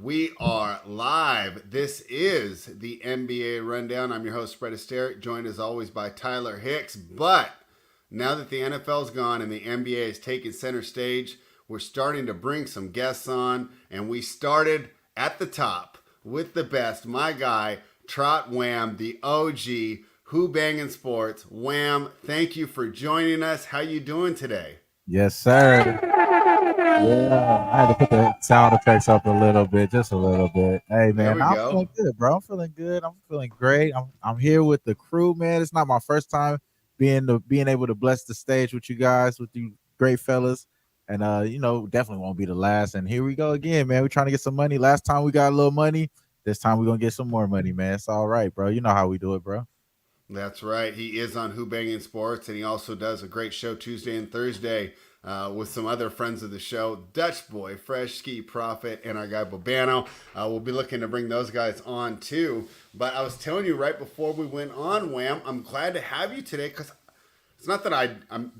We are live. This is the NBA Rundown. I'm your host, Astaire, joined as always by Tyler Hicks. But now that the NFL's gone and the NBA has taken center stage, we're starting to bring some guests on. And we started at the top with the best, my guy, Trot Wam, the OG, Who Bangin' Sports. Wam, thank you for joining us. How you doing today? Yes, sir. Yeah, I had to put the sound effects up a little bit, just a little bit. Hey, There man, we I'm go. feeling good, bro. I'm feeling good. I'm feeling great. I'm here with the crew, man. It's not my first time being able to bless the stage with you guys, with you great fellas, and definitely won't be the last. And here we go again, man. We're trying to get some money. Last time we got a little money. This time we're gonna get some more money, man. It's all right, bro. You know how we do it, bro. That's right. He is on Who Bangin' Sports, and he also does a great show Tuesday and Thursday with some other friends of the show, Dutch Boy, Fresh Ski Prophet, and our guy Bobano. We'll be looking to bring those guys on too. But I was telling you right before we went on, Wham, I'm glad to have you today because it's not that I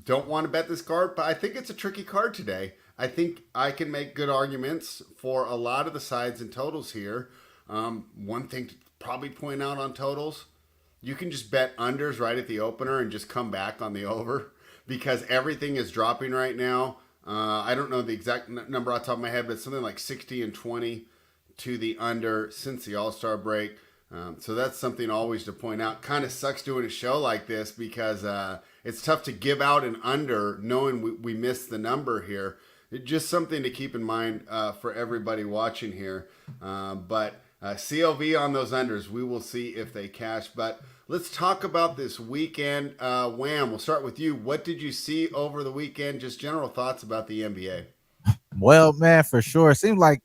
don't want to bet this card, but I think it's a tricky card today. I think I can make good arguments for a lot of the sides and totals here. One thing to probably point out on totals, you can just bet unders right at the opener and just come back on the over because everything is dropping right now. I don't know the exact number off the top of my head, but something like 60 and 20 to the under since the All Star break. So that's something always to point out. Kind of sucks doing a show like this because it's tough to give out an under knowing we missed the number here. Just something to keep in mind for everybody watching here. But CLV on those unders, we will see if they cash. But let's talk about this weekend. Wham, we'll start with you. What did you see over the weekend? Just general thoughts about the NBA. Well, man, for sure. It seemed like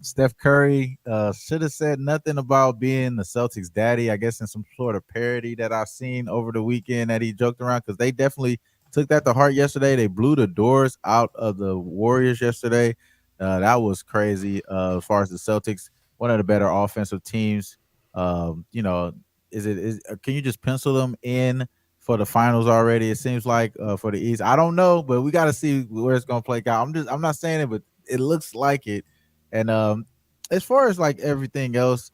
Steph Curry should have said nothing about being the Celtics' daddy. I guess in some sort of parody that I've seen over the weekend that he joked around because they definitely took that to heart yesterday. They blew the doors out of the Warriors yesterday. That was crazy. As far as the Celtics, one of the better offensive teams. You know, can you just pencil them in for the finals already? It seems like for the East. I don't know, but we got to see where it's gonna play out. I'm not saying it, but it looks like it. And as far as like everything else,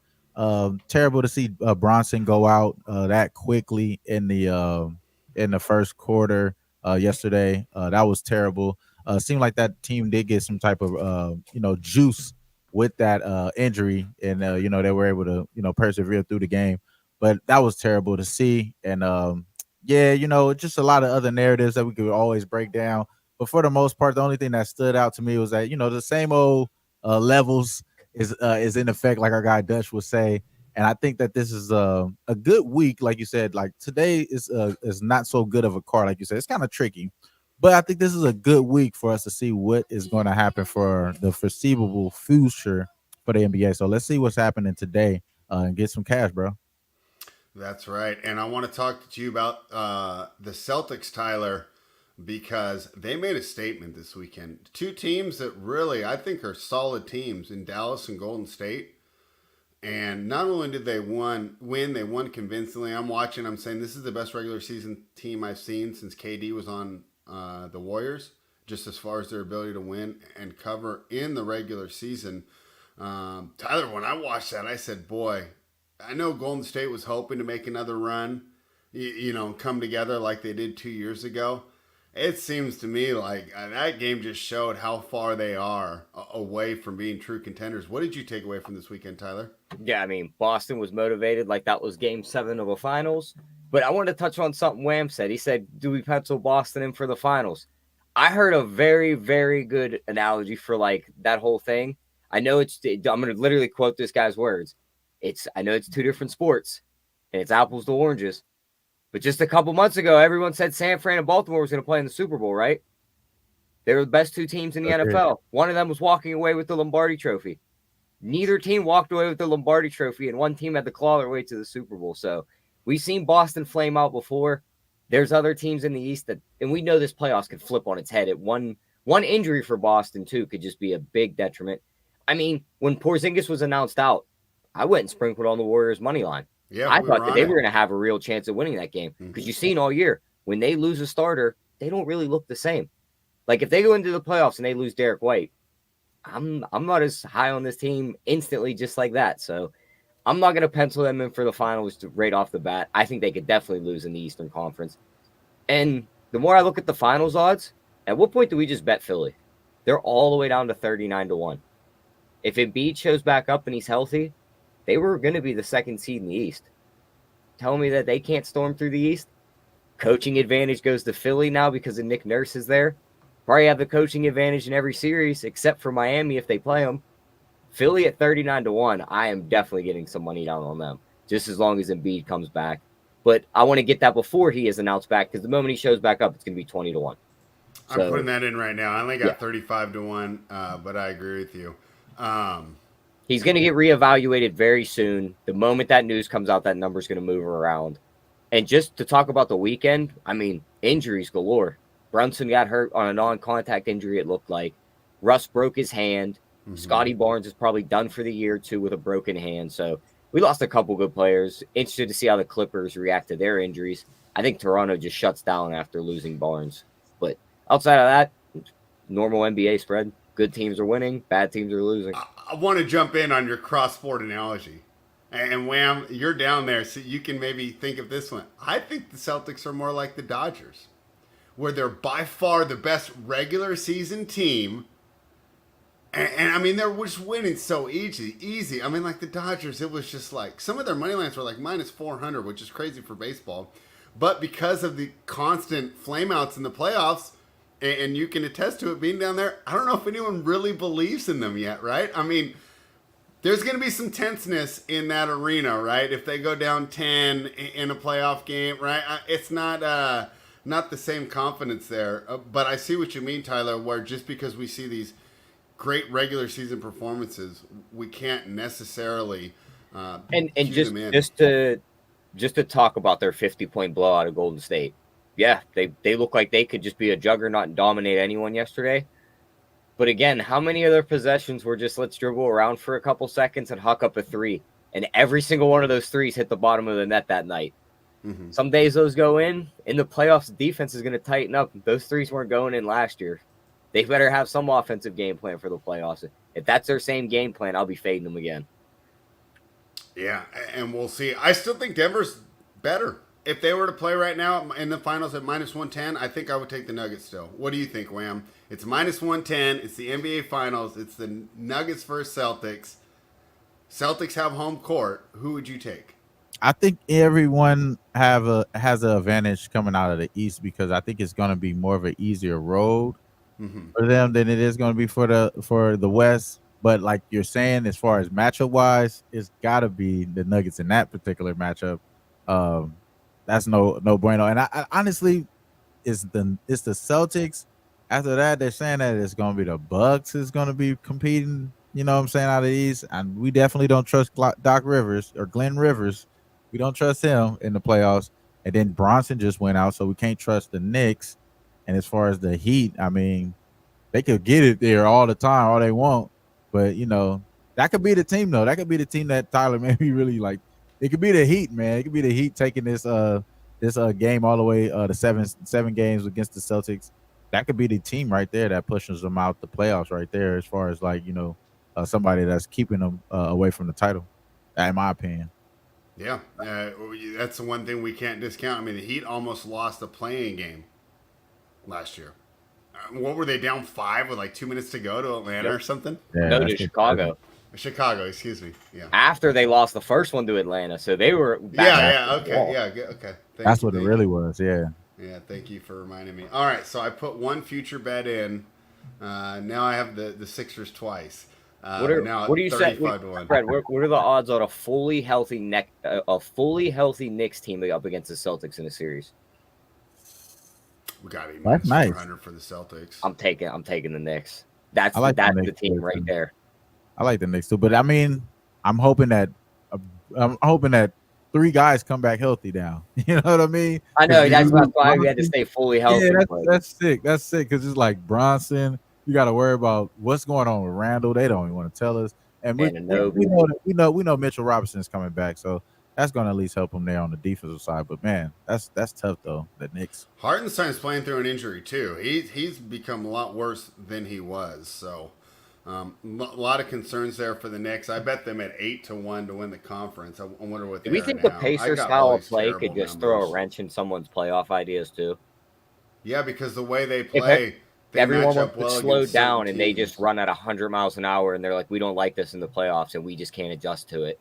terrible to see Bronson go out that quickly in the first quarter yesterday. That was terrible. Seemed like that team did get some type of juice with that injury, and they were able to persevere through the game. But that was terrible to see, and yeah, just a lot of other narratives that we could always break down. But for the most part, the only thing that stood out to me was that the same old levels is in effect, like our guy Dutch would say. And I think that this is a good week, like you said. Like today is not so good of a card, like you said. It's kind of tricky, but I think this is a good week for us to see what is going to happen for the foreseeable future for the NBA. So let's see what's happening today and get some cash, bro. That's right. And I want to talk to you about the Celtics, Tyler, because they made a statement this weekend. Two teams that really, I think, are solid teams in Dallas and Golden State. And not only did they win, they won convincingly. I'm watching, I'm saying this is the best regular season team I've seen since KD was on the Warriors, just as far as their ability to win and cover in the regular season. Tyler, when I watched that, I said, boy, I know Golden State was hoping to make another run, come together like they did 2 years ago. It seems to me like that game just showed how far they are away from being true contenders. What did you take away from this weekend, Tyler? Yeah, I mean, Boston was motivated like that was game 7 of a finals. But I wanted to touch on something Wham said. He said, do we pencil Boston in for the finals? I heard a very, very good analogy for like that whole thing. I'm going to literally quote this guy's words. I know it's two different sports and it's apples to oranges. But just a couple months ago, everyone said San Fran and Baltimore was going to play in the Super Bowl, right? They were the best two teams in the Okay. NFL. One of them was walking away with the Lombardi Trophy. Neither team walked away with the Lombardi Trophy, and one team had to claw their way to the Super Bowl. So we've seen Boston flame out before. There's other teams in the East and we know this playoffs could flip on its head. One injury for Boston, too, could just be a big detriment. I mean, when Porzingis was announced out, I went and sprinkled on the Warriors' money line. Yeah, I we thought were that on they it. were going to have a real chance of winning that game because you've seen all year, when they lose a starter, they don't really look the same. Like if they go into the playoffs and they lose Derek White, I'm not as high on this team instantly just like that. So I'm not going to pencil them in for the finals right off the bat. I think they could definitely lose in the Eastern Conference. And the more I look at the finals odds, at what point do we just bet Philly? They're all the way down to 39-1. If Embiid shows back up and he's healthy, they were going to be the second seed in the East. Tell me that they can't storm through the East? Coaching advantage goes to Philly now because of Nick Nurse is there. Probably have the coaching advantage in every series except for Miami if they play them. Philly at 39-1, I am definitely getting some money down on them, just as long as Embiid comes back. But I want to get that before he is announced back, because the moment he shows back up, it's going to be 20-1. I'm putting that in right now. I only got 35-1, but I agree with you. He's going to get reevaluated very soon. The moment that news comes out, that number's going to move around. And just to talk about the weekend, I mean, injuries galore. Brunson got hurt on a non-contact injury, it looked like. Russ broke his hand. Mm-hmm. Scotty Barnes is probably done for the year, too, with a broken hand. So we lost a couple good players. Interested to see how the Clippers react to their injuries. I think Toronto just shuts down after losing Barnes. But outside of that, normal NBA spread. Good teams are winning. Bad teams are losing. I want to jump in on your cross-sport analogy. And Wham, you're down there, so you can maybe think of this one. I think the Celtics are more like the Dodgers, where they're by far the best regular season team. And I mean, they're just winning so easy. I mean, like the Dodgers, it was just like, some of their money lines were like minus 400, which is crazy for baseball. But because of the constant flameouts in the playoffs, and you can attest to it being down there, I don't know if anyone really believes in them yet, right? I mean, there's going to be some tenseness in that arena, right? If they go down 10 in a playoff game, right? It's not the same confidence there. But I see what you mean, Tyler, where just because we see these great regular season performances, we can't necessarily and just to talk about their 50-point blowout of Golden State. Yeah, they look like they could just be a juggernaut and dominate anyone yesterday. But again, how many of their possessions were just let's dribble around for a couple seconds and huck up a three? And every single one of those threes hit the bottom of the net that night. Mm-hmm. Some days those go in. In the playoffs, the defense is going to tighten up. Those threes weren't going in last year. They better have some offensive game plan for the playoffs. If that's their same game plan, I'll be fading them again. Yeah, and we'll see. I still think Denver's better. If they were to play right now in the finals at minus 110, I think I would take the Nuggets still. What do you think, Wham? It's minus 110. It's the NBA Finals. It's the Nuggets versus Celtics. Celtics have home court. Who would you take? I think everyone has an advantage coming out of the East, because I think it's going to be more of an easier road for them than it is going to be for the West. But like you're saying, as far as matchup wise, it's got to be the Nuggets in that particular matchup. That's no bueno. And I honestly, it's the Celtics. After that, they're saying that it's going to be the Bucks is going to be competing. You know what I'm saying, out of the East. And we definitely don't trust Doc Rivers or Glenn Rivers. We don't trust him in the playoffs. And then Bronson just went out, so we can't trust the Knicks. And as far as the Heat, I mean, they could get it there all the time, all they want. But, you know, that could be the team, though. That could be the team that Tyler maybe really like. It could be the Heat, man. It could be the Heat taking this game all the way to seven games against the Celtics. That could be the team right there that pushes them out the playoffs right there, as far as like, you know, somebody that's keeping them away from the title, in my opinion. Yeah, that's the one thing we can't discount. I mean, the Heat almost lost a playing game last year. What were they down 5 with like 2 minutes to go to Atlanta or something? Yeah, no, to Chicago. Chicago, excuse me. Yeah. After they lost the first one to Atlanta, so they were. Okay. That's what it really was. Yeah. Yeah. Thank you for reminding me. All right, so I put one future bet in. Now I have the Sixers twice. What do you say, Fred? What are the odds on a fully healthy Knicks team up against the Celtics in a series? We got him. That's nice. 400 for the Celtics. I'm taking the Knicks. That's the team right there. I like the Knicks too, but I mean, I'm hoping that 3 guys come back healthy now. You know what I mean? I know that's why we had to stay fully healthy. Yeah, that's sick. That's sick because it's like Bronson. You got to worry about what's going on with Randall. They don't even want to tell us. And we know Mitchell Robinson's coming back, so that's going to at least help him there on the defensive side. But man, that's tough though. The Knicks. Hartenstein's playing through an injury too. He's become a lot worse than he was. So A lot of concerns there for the Knicks. I bet them at 8-1 to win the conference. I wonder what Do they we are think the now. I Pacers got style of Boy's play could terrible just throw a numbers. wrench in someone's playoff ideas too? Yeah, because the way they If play, they everyone match wants up to well slow against certain down and they just teams. run at 100 miles an hour and they're like, we don't like this in the playoffs and we just can't adjust to it.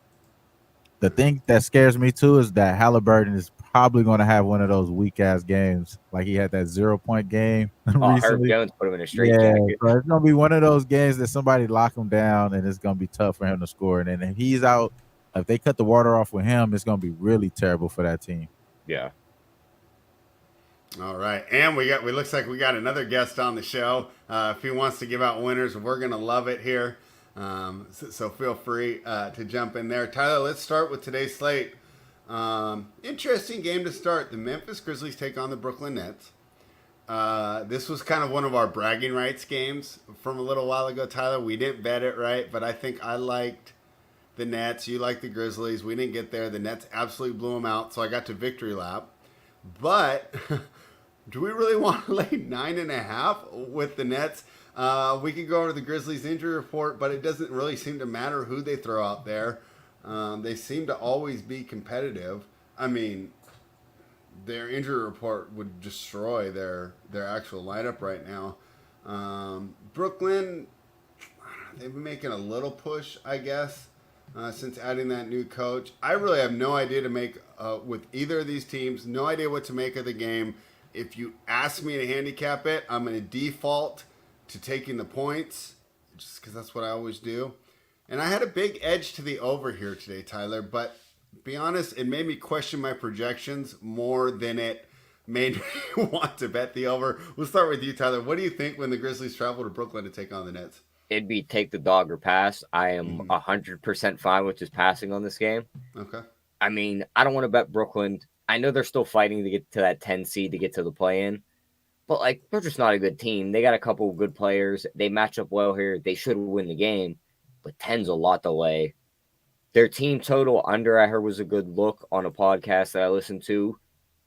The thing that scares me too is that Halliburton is probably going to have one of those weak ass games, like he had that 0 point game Oh, Herb recently. Jones put him in a straight Yeah, jacket. so it's gonna be one of those games that somebody lock him down, and it's gonna be tough for him to score. And then if he's out, if they cut the water off with him, it's gonna be really terrible for that team. Yeah. All right, and we looks like we got another guest on the show. If he wants to give out winners, we're gonna love it here. So feel free to jump in there. Tyler, let's start with today's slate. Interesting game to start. The Memphis Grizzlies take on the Brooklyn Nets. This was kind of one of our bragging rights games from a little while ago, Tyler. We didn't bet it right, but I think I liked the Nets. You liked the Grizzlies. We didn't get there. The Nets absolutely blew them out, so I got to victory lap. But do we really want to lay 9.5 with the Nets? We could go over the Grizzlies injury report, but it doesn't really seem to matter who they throw out there. They seem to always be competitive. I mean, their injury report would destroy their actual lineup right now. Brooklyn, they've been making a little push, I guess, since adding that new coach. I really have no idea to make with either of these teams. No idea what to make of the game. If you ask me to handicap it, I'm going to default to taking the points, just because that's what I always do. And I had a big edge to the over here today, Tyler, but be honest, it made me question my projections more than it made me want to bet the over. We'll start with you, Tyler. What do you think when the Grizzlies travel to Brooklyn to take on the Nets? It'd be take the dog or pass. I am 100% fine with just passing on this game. Okay. I mean, I don't want to bet Brooklyn. I know they're still fighting to get to that 10 seed to get to the play-in, but like they're just not a good team. They got a couple of good players. They match up well here. They should win the game, but 10's a lot to lay. Their team total under, I heard, was a good look on a podcast that I listened to.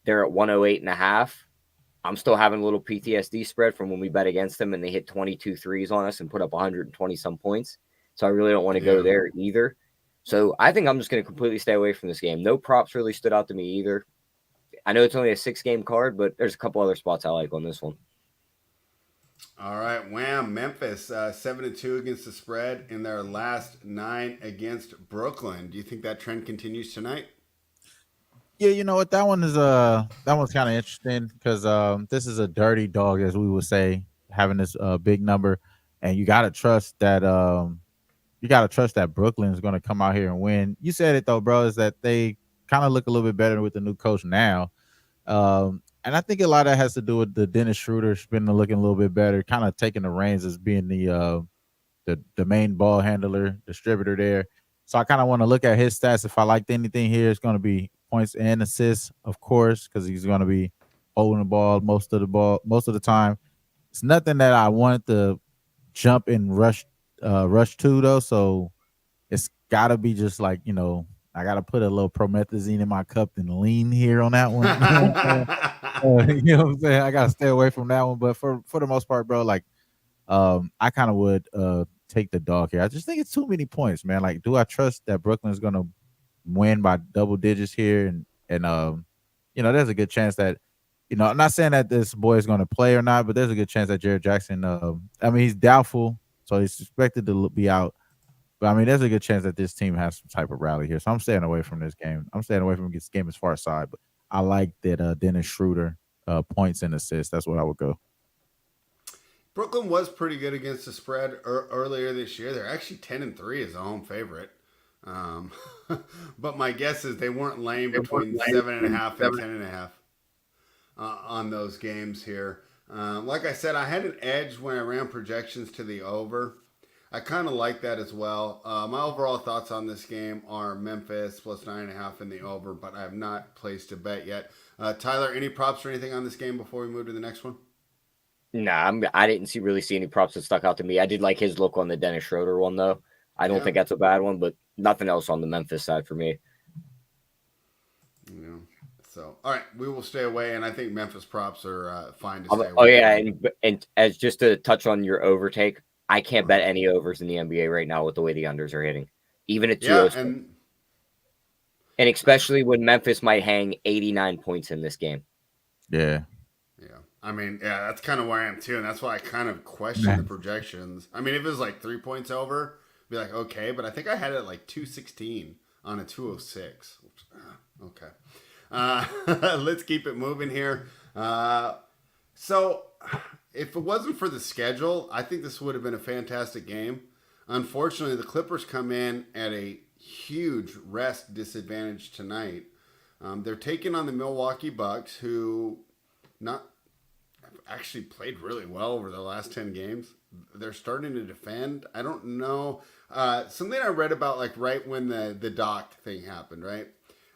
They're at 108.5. I'm still having a little PTSD spread from when we bet against them and they hit 22 threes on us and put up 120 some points. So I really don't want to go there either. So I think I'm just going to completely stay away from this game. No props really stood out to me either. I know it's only a 6-game card, but there's a couple other spots I like on this one. All right, Wham! Memphis 7-2 against the spread in their last 9 against Brooklyn. Do you think that trend continues tonight? Yeah, you know what? That one's kind of interesting because this is a dirty dog, as we would say, having this big number, and you gotta trust that Brooklyn is going to come out here and win. You said it though, bro, is that they kind of look a little bit better with the new coach now. And I think a lot of that has to do with the Dennis Schroeder been looking a little bit better, kind of taking the reins as being the main ball handler, distributor there. So I kind of want to look at his stats. If I liked anything here, it's going to be points and assists, of course, because he's going to be holding the ball most of the time. It's nothing that I want to jump and rush to though. So it's got to be just like, I got to put a little promethazine in my cup and lean here on that one. You know what I'm saying? I got to stay away from that one. But for the most part, bro, like, I kind of would take the dog here. I just think it's too many points, man. Like, do I trust that Brooklyn's going to win by double digits here? And there's a good chance that, I'm not saying that this boy is going to play or not, but there's a good chance that Jared Jackson, he's doubtful, so he's expected to be out. But, there's a good chance that this team has some type of rally here. So I'm staying away from this game. I'm staying away from this game as far aside. But I like that Dennis Schroeder points and assists. That's what I would go. Brooklyn was pretty good against the spread earlier this year. They're actually 10-3 as a home favorite. But my guess is they weren't laying between 7.5 and 10.5 on those games here. Like I said, I had an edge when I ran projections to the over. I kind of like that as well. My overall thoughts on this game are Memphis plus 9.5 in the over, but I have not placed a bet yet. Tyler, any props or anything on this game before we move to the next one? Nah, I didn't really see any props that stuck out to me. I did like his look on the Dennis Schroeder one, though. I don't think that's a bad one, but nothing else on the Memphis side for me. Yeah. So, all right, we will stay away, and I think Memphis props are fine to stay away. Oh, yeah, and as just to touch on your overtake, I can't bet any overs in the NBA right now with the way the unders are hitting, even at Yeah, 206. And especially when Memphis might hang 89 points in this game. Yeah. yeah. I mean, yeah, that's kind of where I am too, and that's why I kind of question the Man. projections. I mean, if it was like 3 points over, I'd be like, okay, but I think I had it like 216 on a 206. Okay. Let's keep it moving here. So, if it wasn't for the schedule, I think this would have been a fantastic game. Unfortunately, the Clippers come in at a huge rest disadvantage tonight. They're taking on the Milwaukee Bucks, who not actually played really well over the last 10 games. They're starting to defend. I don't know. Something I read about, like right when the Doc thing happened, right?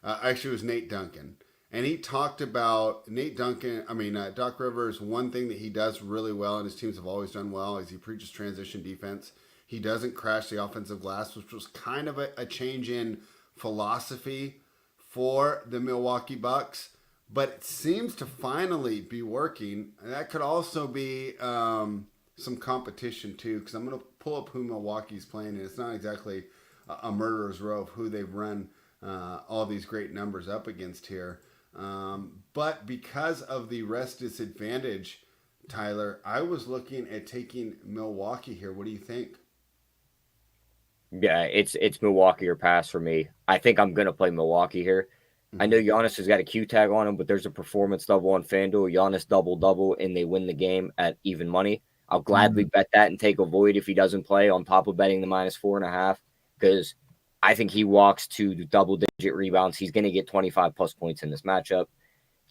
Actually, it was Nate Duncan. And he talked about Doc Rivers. One thing that he does really well, and his teams have always done well, is he preaches transition defense. He doesn't crash the offensive glass, which was kind of a change in philosophy for the Milwaukee Bucks. But it seems to finally be working. And that could also be some competition, too, because I'm going to pull up who Milwaukee's playing, and it's not exactly a murderer's row of who they've run all these great numbers up against here. But because of the rest disadvantage, Tyler, I was looking at taking Milwaukee here. What do you think? Yeah, it's Milwaukee or pass for me. I think I'm gonna play Milwaukee here. I know Giannis has got a Q tag on him, but there's a performance double on FanDuel. Giannis double, and they win the game at even money. I'll gladly bet that and take a void if he doesn't play on top of betting the -4.5, because I think he walks to the double-digit rebounds. He's going to get 25-plus points in this matchup.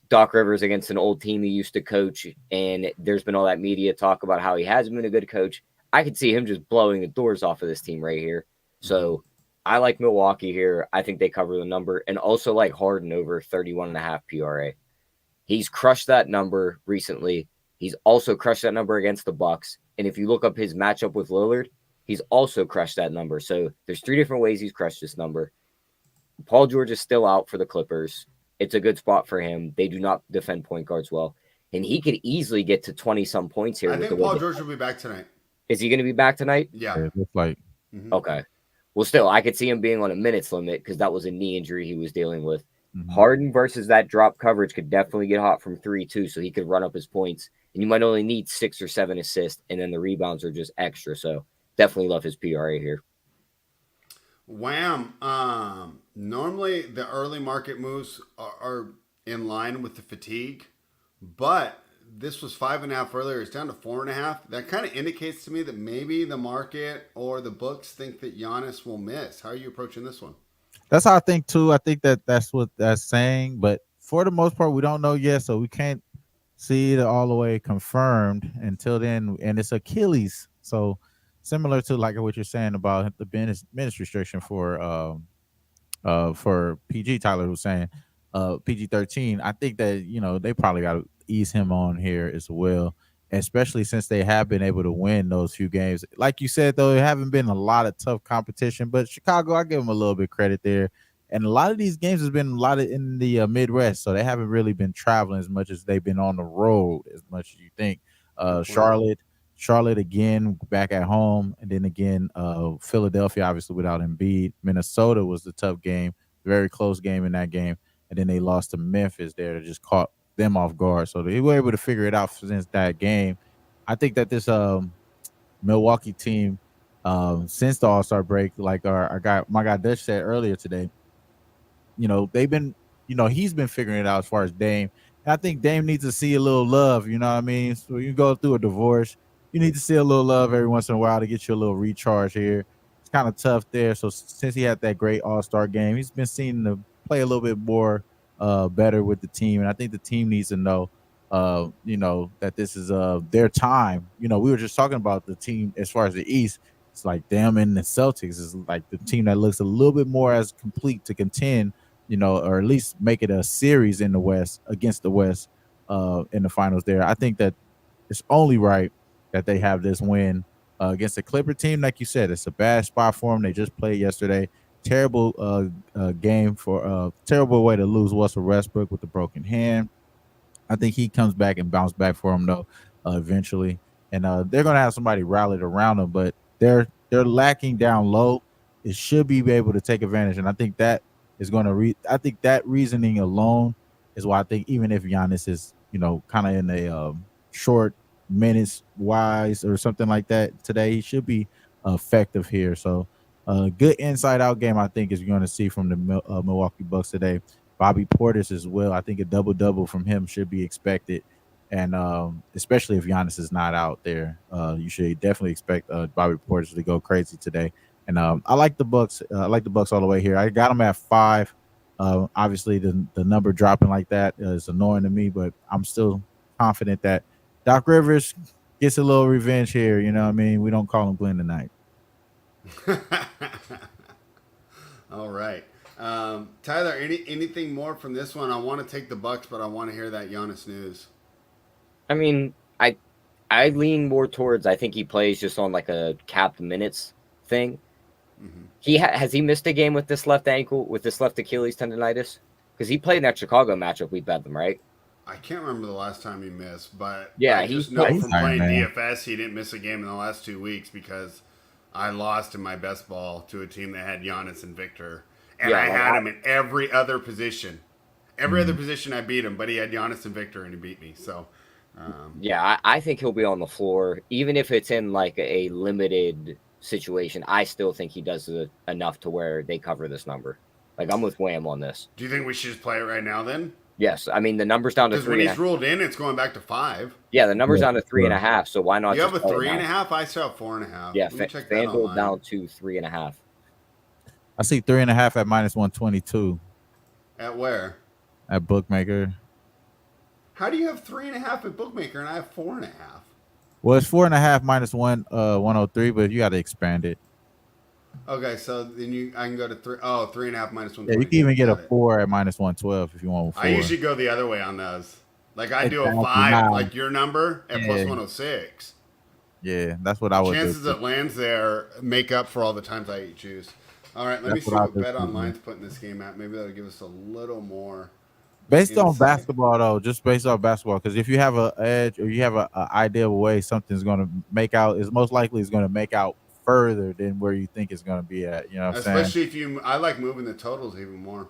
Doc Rivers against an old team he used to coach, and there's been all that media talk about how he hasn't been a good coach. I could see him just blowing the doors off of this team right here. So I like Milwaukee here. I think they cover the number, and also like Harden over 31.5 PRA. He's crushed that number recently. He's also crushed that number against the Bucks. And if you look up his matchup with Lillard, he's also crushed that number. So there's 3 different ways he's crushed this number. Paul George is still out for the Clippers. It's a good spot for him. They do not defend point guards well. And he could easily get to 20-some points here. I think Paul George will be back tonight. Is he going to be back tonight? Yeah. It looks like. Okay. Well, still, I could see him being on a minutes limit because that was a knee injury he was dealing with. Mhm. Harden versus that drop coverage could definitely get hot from 3, too, so he could run up his points. And you might only need 6 or 7 assists, and then the rebounds are just extra. So definitely love his PRA here. Wham. Normally, the early market moves are in line with the fatigue, but this was 5.5 earlier. It's down to 4.5. That kind of indicates to me that maybe the market or the books think that Giannis will miss. How are you approaching this one? That's how I think too. I think that's what that's saying, but for the most part, we don't know yet, so we can't see it all the way confirmed until then. And it's Achilles, so similar to like what you're saying about the minutes restriction for PG. Tyler was saying PG-13. I think that they probably got to ease him on here as well, especially since they have been able to win those few games. Like you said, though, there haven't been a lot of tough competition, but Chicago, I give them a little bit credit there. And a lot of these games has been a lot of in the Midwest, so they haven't really been traveling as much as they've been on the road as much as you think. Charlotte again back at home, and then again Philadelphia, obviously without Embiid. Minnesota was the tough game, very close game in that game, and then they lost to Memphis there to just caught them off guard. So they were able to figure it out since that game. I think that this Milwaukee team, since the All-Star break, like my guy Dutch said earlier today, they've been, he's been figuring it out as far as Dame. And I think Dame needs to see a little love, you know what I mean? So you go through a divorce, you need to see a little love every once in a while to get you a little recharge here. It's kind of tough there. So since he had that great All-Star game, he's been seen to play a little bit more better with the team. And I think the team needs to know, that this is their time. We were just talking about the team as far as the East. It's like them and the Celtics is like the team that looks a little bit more as complete to contend, or at least make it a series in the West against the West in the finals there. I think that it's only right that they have this win against the Clipper team. Like you said, it's a bad spot for them. They just played yesterday. Terrible game for terrible way to lose Russell Westbrook with the broken hand. I think he comes back and bounce back for him though eventually. and they're gonna have somebody rallied around them, but they're lacking down low. It should be able to take advantage, and I think that is going to I think that reasoning alone is why I think even if Giannis is kind of in a short minutes wise or something like that today, he should be effective here. So good inside out game I think is going to see from the Milwaukee Bucks today. Bobby Portis as well. I think a double double from him should be expected. And especially if Giannis is not out there, you should definitely expect Bobby Portis to go crazy today. And I like the Bucks. I like the Bucks all the way here. I got them at 5. Obviously, the number dropping like that is annoying to me, but I'm still confident that Doc Rivers gets a little revenge here. You know what I mean? We don't call him Glenn tonight. All right. Tyler, anything more from this one? I want to take the Bucks, but I want to hear that Giannis news. I mean, I lean more towards I think he plays just on like a capped minutes thing. Mm-hmm. Has he missed a game with this left ankle, with this left Achilles tendonitis? Because he played in that Chicago matchup. We bet them, right? I can't remember the last time he missed, but yeah, I just know from playing DFS he didn't miss a game in the last 2 weeks because I lost in my best ball to a team that had Giannis and Victor, and I had him in every other position. Every other position I beat him, but he had Giannis and Victor, and he beat me. So. I think he'll be on the floor, even if it's in like a limited situation. I still think he does enough to where they cover this number. Like I'm with Wham on this. Do you think we should just play it right now then? Yes, I mean the number's down to 3. Because when he's ruled in, it's going back to 5. Yeah, the number's down to 3.5. So why not? You have a 3.5. I still have 4.5. Yeah, FanDuel down to 3.5. I see 3.5 at -122. At where? At Bookmaker. How do you have 3.5 at Bookmaker and I have 4.5? Well, it's 4.5 -103, but you got to expand it. Okay, so then I can go to 3. Oh, 3.5 -120. Yeah, you can even get a 4 at -112 if you want. 4. I usually go the other way on those. Like I do a 5, like your number at plus 106. Yeah, that's what I would. Chances it lands there make up for all the times I eat juice. All right, let me see what Bet Online's putting this game at. Maybe that'll give us a little more. Based on basketball, though, just based on basketball, because if you have an edge or you have an idea of a way something's going to make out, is most likely is going to make out further than where you think it's going to be at. You know what I'm saying? Especially if I like moving the totals even more.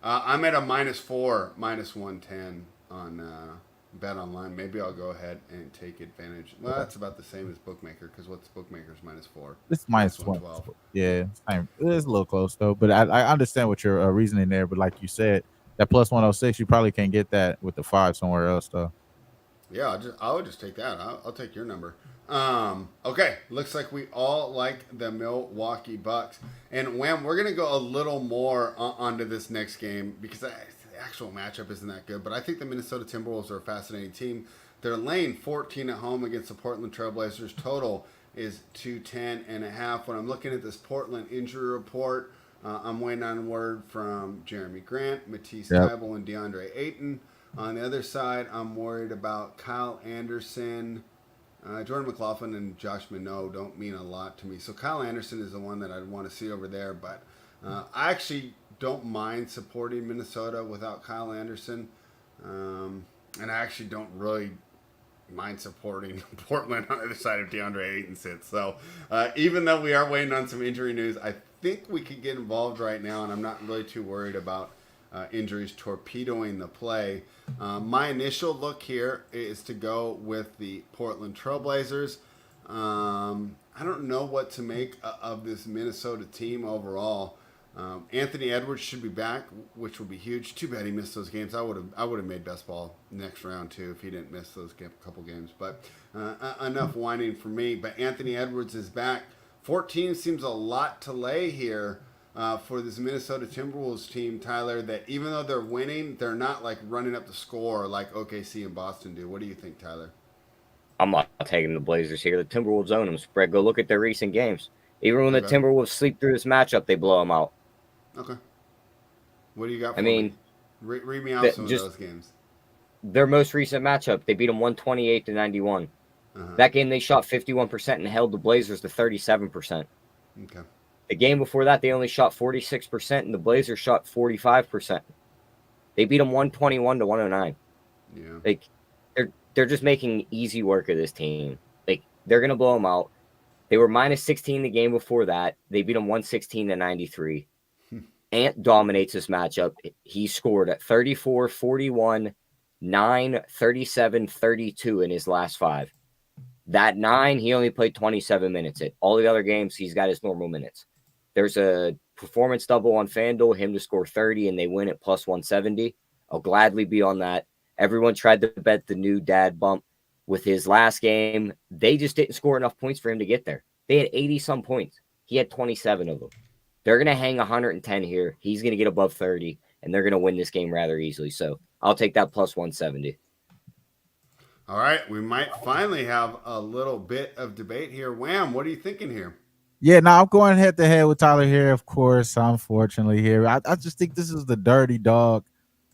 I'm at a -4, -110 on Bet Online. Maybe I'll go ahead and take advantage. Well, that's about the same as Bookmaker because what's Bookmaker's -4? It's -112. Yeah, it's a little close though. But I understand what your reasoning there. But like you said. That plus 106, you probably can't get that with the 5 somewhere else, though. Yeah, I would just take that. I'll take your number. Okay, looks like we all like the Milwaukee Bucks. And Wham, we're gonna go a little more onto this next game because the actual matchup isn't that good. But I think the Minnesota Timberwolves are a fascinating team. They're laying 14 at home against the Portland Trailblazers. Total is 210.5. When I'm looking at this Portland injury report. I'm waiting on word from Jeremy Grant, Matisse Thybulle, and DeAndre Ayton. On the other side, I'm worried about Kyle Anderson. Jordan McLaughlin and Josh Minot don't mean a lot to me. So Kyle Anderson is the one that I'd want to see over there. But I actually don't mind supporting Minnesota without Kyle Anderson. And I actually don't really mind supporting Portland on the other side of DeAndre Ayton sits. So even though we are waiting on some injury news, I think we could get involved right now, and I'm not really too worried about injuries torpedoing the play. My initial look here is to go with the Portland Trailblazers. I don't know what to make of this Minnesota team overall. Anthony Edwards should be back, which would be huge. Too bad he missed those games. I would have made best ball next round too if he didn't miss those couple games. But enough whining for me. But Anthony Edwards is back. 14 seems a lot to lay here for this Minnesota Timberwolves team, Tyler, that even though they're winning, they're not like running up the score like OKC and Boston do. What do you think, Tyler? I'm not taking the Blazers here. The Timberwolves own them. Spread. Go look at their recent games. Even when the Timberwolves sleep through this matchup, they blow them out. Okay. What do you got for me? Read me out some of those games. Their most recent matchup, they beat them 128-91. That game, they shot 51% and held the Blazers to 37%. Okay. The game before that, they only shot 46%, and the Blazers shot 45%. They beat them 121-109. Yeah. Like they're just making easy work of this team. Like They're going to blow them out. They were minus 16 the game before that. They beat them 116-93. Ant dominates this matchup. He scored at 34, 41, 9, 37, 32 in his last 5. That 9, he only played 27 minutes. At all the other games, he's got his normal minutes. There's a performance double on FanDuel, him to score 30, and they win at plus 170. I'll gladly be on that. Everyone tried to bet the new dad bump with his last game. They just didn't score enough points for him to get there. They had 80-some points. He had 27 of them. They're going to hang 110 here. He's going to get above 30, and they're going to win this game rather easily. So I'll take that plus 170. All right, we might finally have a little bit of debate here. Wham, what are you thinking here? Yeah, no, I'm going head to head with Tyler here, of course. Unfortunately, here, I just think this is the dirty dog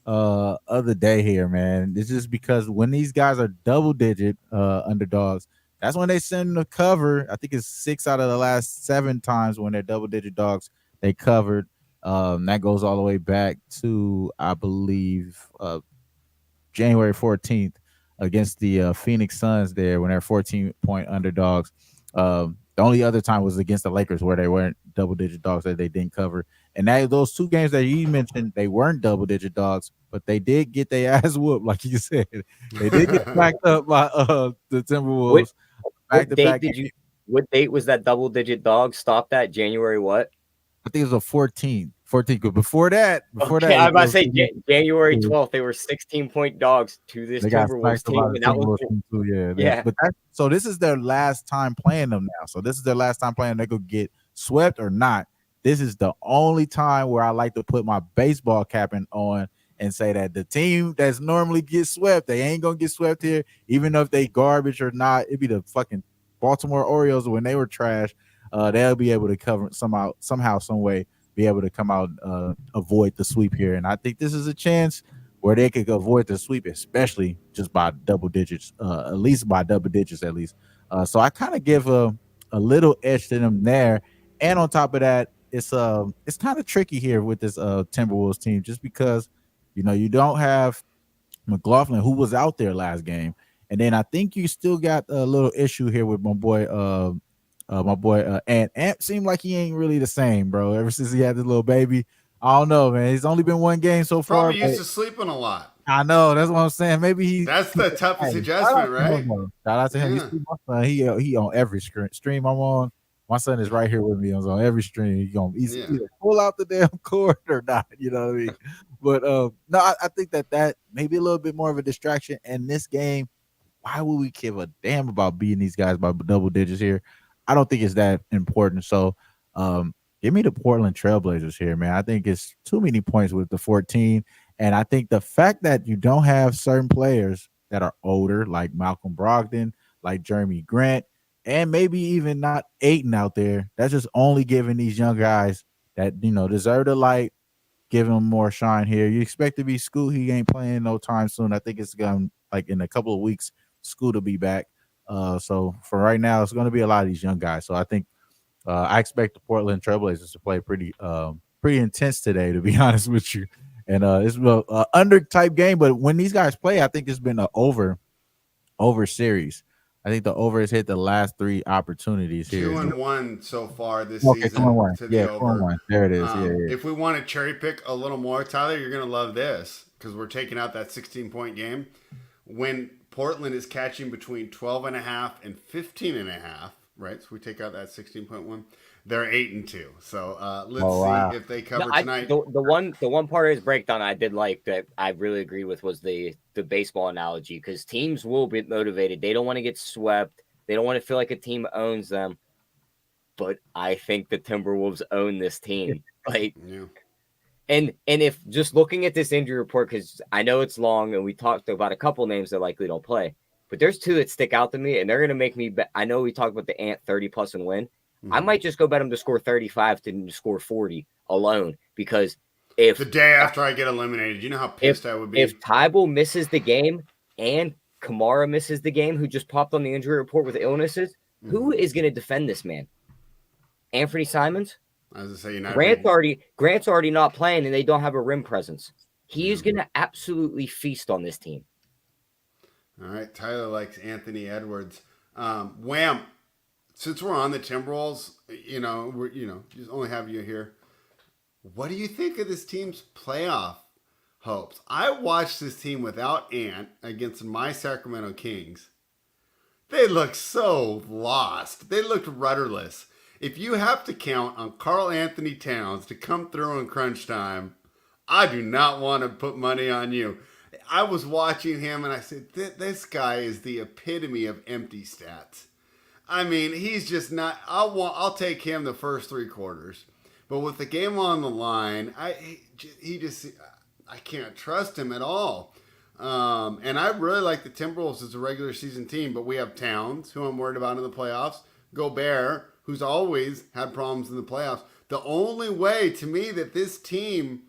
of the day here, man. It's just because when these guys are double digit underdogs, that's when they send them to cover. I think it's 6 out of the last 7 times when they're double digit dogs they covered. That goes all the way back to, I believe, January 14th against the Phoenix Suns there when they're 14-point underdogs. The only other time was against the Lakers where they weren't double-digit dogs that they didn't cover. And those 2 games that you mentioned, they weren't double-digit dogs, but they did get their ass whooped, like you said. They did get backed up by the Timberwolves. What date was that double-digit dog? Stop that. January what? I think it was a 14. Before that, I was about to say January 12th, they were 16-point dogs to this Timberwolves team. Yeah. But so this is their last time playing them now. So this is their last time playing. They could get swept or not. This is the only time where I like to put my baseball cap on and say that the team that's normally gets swept, they ain't gonna get swept here, even though if they garbage or not. It'd be the fucking Baltimore Orioles when they were trash. They'll be able to cover somehow, some way. Be able to come out avoid the sweep here, and I think this is a chance where they could avoid the sweep, especially just by double digits, at least by double digits at least. So I kind of give a little edge to them there, and on top of that, it's kind of tricky here with this Timberwolves team just because you don't have McLaughlin who was out there last game, and then I think you still got a little issue here with my boy Ant seemed like he ain't really the same, bro. Ever since he had this little baby, I don't know, man. He's only been 1 game so far. Probably used to sleeping a lot. I know. That's what I'm saying. Maybe that's the toughest adjustment, right? Shout out to him. Yeah. My son, he on every stream I'm on. My son is right here with me. I'm on every stream. He's either pull out the damn court or not. You know what I mean? But no, I think that may be a little bit more of a distraction. And this game, why would we give a damn about beating these guys by double digits here? I don't think it's that important. So give me the Portland Trailblazers here, man. I think it's too many points with the 14. And I think the fact that you don't have certain players that are older, like Malcolm Brogdon, like Jeremy Grant, and maybe even not Ayton out there, that's just only giving these young guys that, deserve the light, give them more shine here. You expect to be Scoot. He ain't playing no time soon. I think it's going like in a couple of weeks, Scoot will be back. So for right now, it's going to be a lot of these young guys. So I think I expect the Portland Trailblazers to play pretty intense today, to be honest with you. And it's an under type game, but when these guys play, I think it's been an over series. I think the over has hit the last 3 opportunities here. 2-1 so far this season. 2-1. To the over. 2-1. There it is. If we want to cherry pick a little more, Tyler, you're going to love this because we're taking out that 16-point game. When Portland is catching between 12.5 and 15.5, right? So we take out that 16.1. They're 8-2. So let's see if they cover tonight. The one part of his breakdown I did like that I really agreed with was the baseball analogy, because teams will be motivated. They don't want to get swept. They don't want to feel like a team owns them. But I think the Timberwolves own this team. And if just looking at this injury report, because I know it's long and we talked about a couple names that likely don't play, but there's 2 that stick out to me, and they're going to make me bet. I know we talked about the Ant 30+ and win. Mm-hmm. I might just go bet him to score 35 to score 40 alone, because if the day after I get eliminated, you know how pissed I would be. If Tybal misses the game and Kamara misses the game, who just popped on the injury report with illnesses, who is going to defend this man? Anthony Simons? I was going to say, Grant's already not playing, and they don't have a rim presence. He is going to absolutely feast on this team. All right, Tyler likes Anthony Edwards. Wham, since we're on the Timberwolves, just only have you here. What do you think of this team's playoff hopes? I watched this team without Ant against my Sacramento Kings. They looked so lost. They looked rudderless. If you have to count on Karl Anthony Towns to come through in crunch time, I do not want to put money on you. I was watching him and I said, this guy is the epitome of empty stats. I mean, he's just not. I'll take him the first 3 quarters, but with the game on the line, I can't trust him at all. And I really like the Timberwolves as a regular season team, but we have Towns, who I'm worried about in the playoffs. Gobert, who's always had problems in the playoffs. The only way to me that this team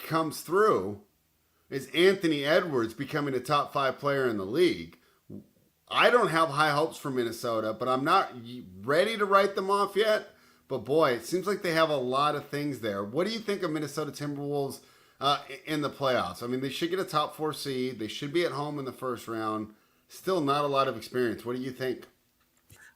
comes through is Anthony Edwards becoming a top 5 player in the league. I don't have high hopes for Minnesota, but I'm not ready to write them off yet. But boy, it seems like they have a lot of things there. What do you think of Minnesota Timberwolves in the playoffs? I mean, they should get a top 4 seed. They should be at home in the first round. Still not a lot of experience. What do you think?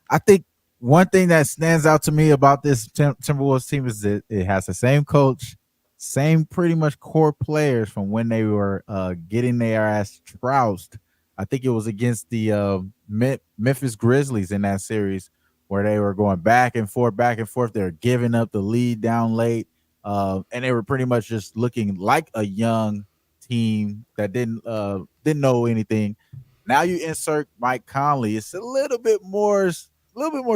I think one thing that stands out to me about this Timberwolves team is that it has the same coach, same pretty much core players from when they were getting their ass trounced. I think it was against the Memphis Grizzlies in that series where they were going back and forth. They were giving up the lead down late, and they were pretty much just looking like a young team that didn't know anything. Now you insert Mike Conley. It's a little bit more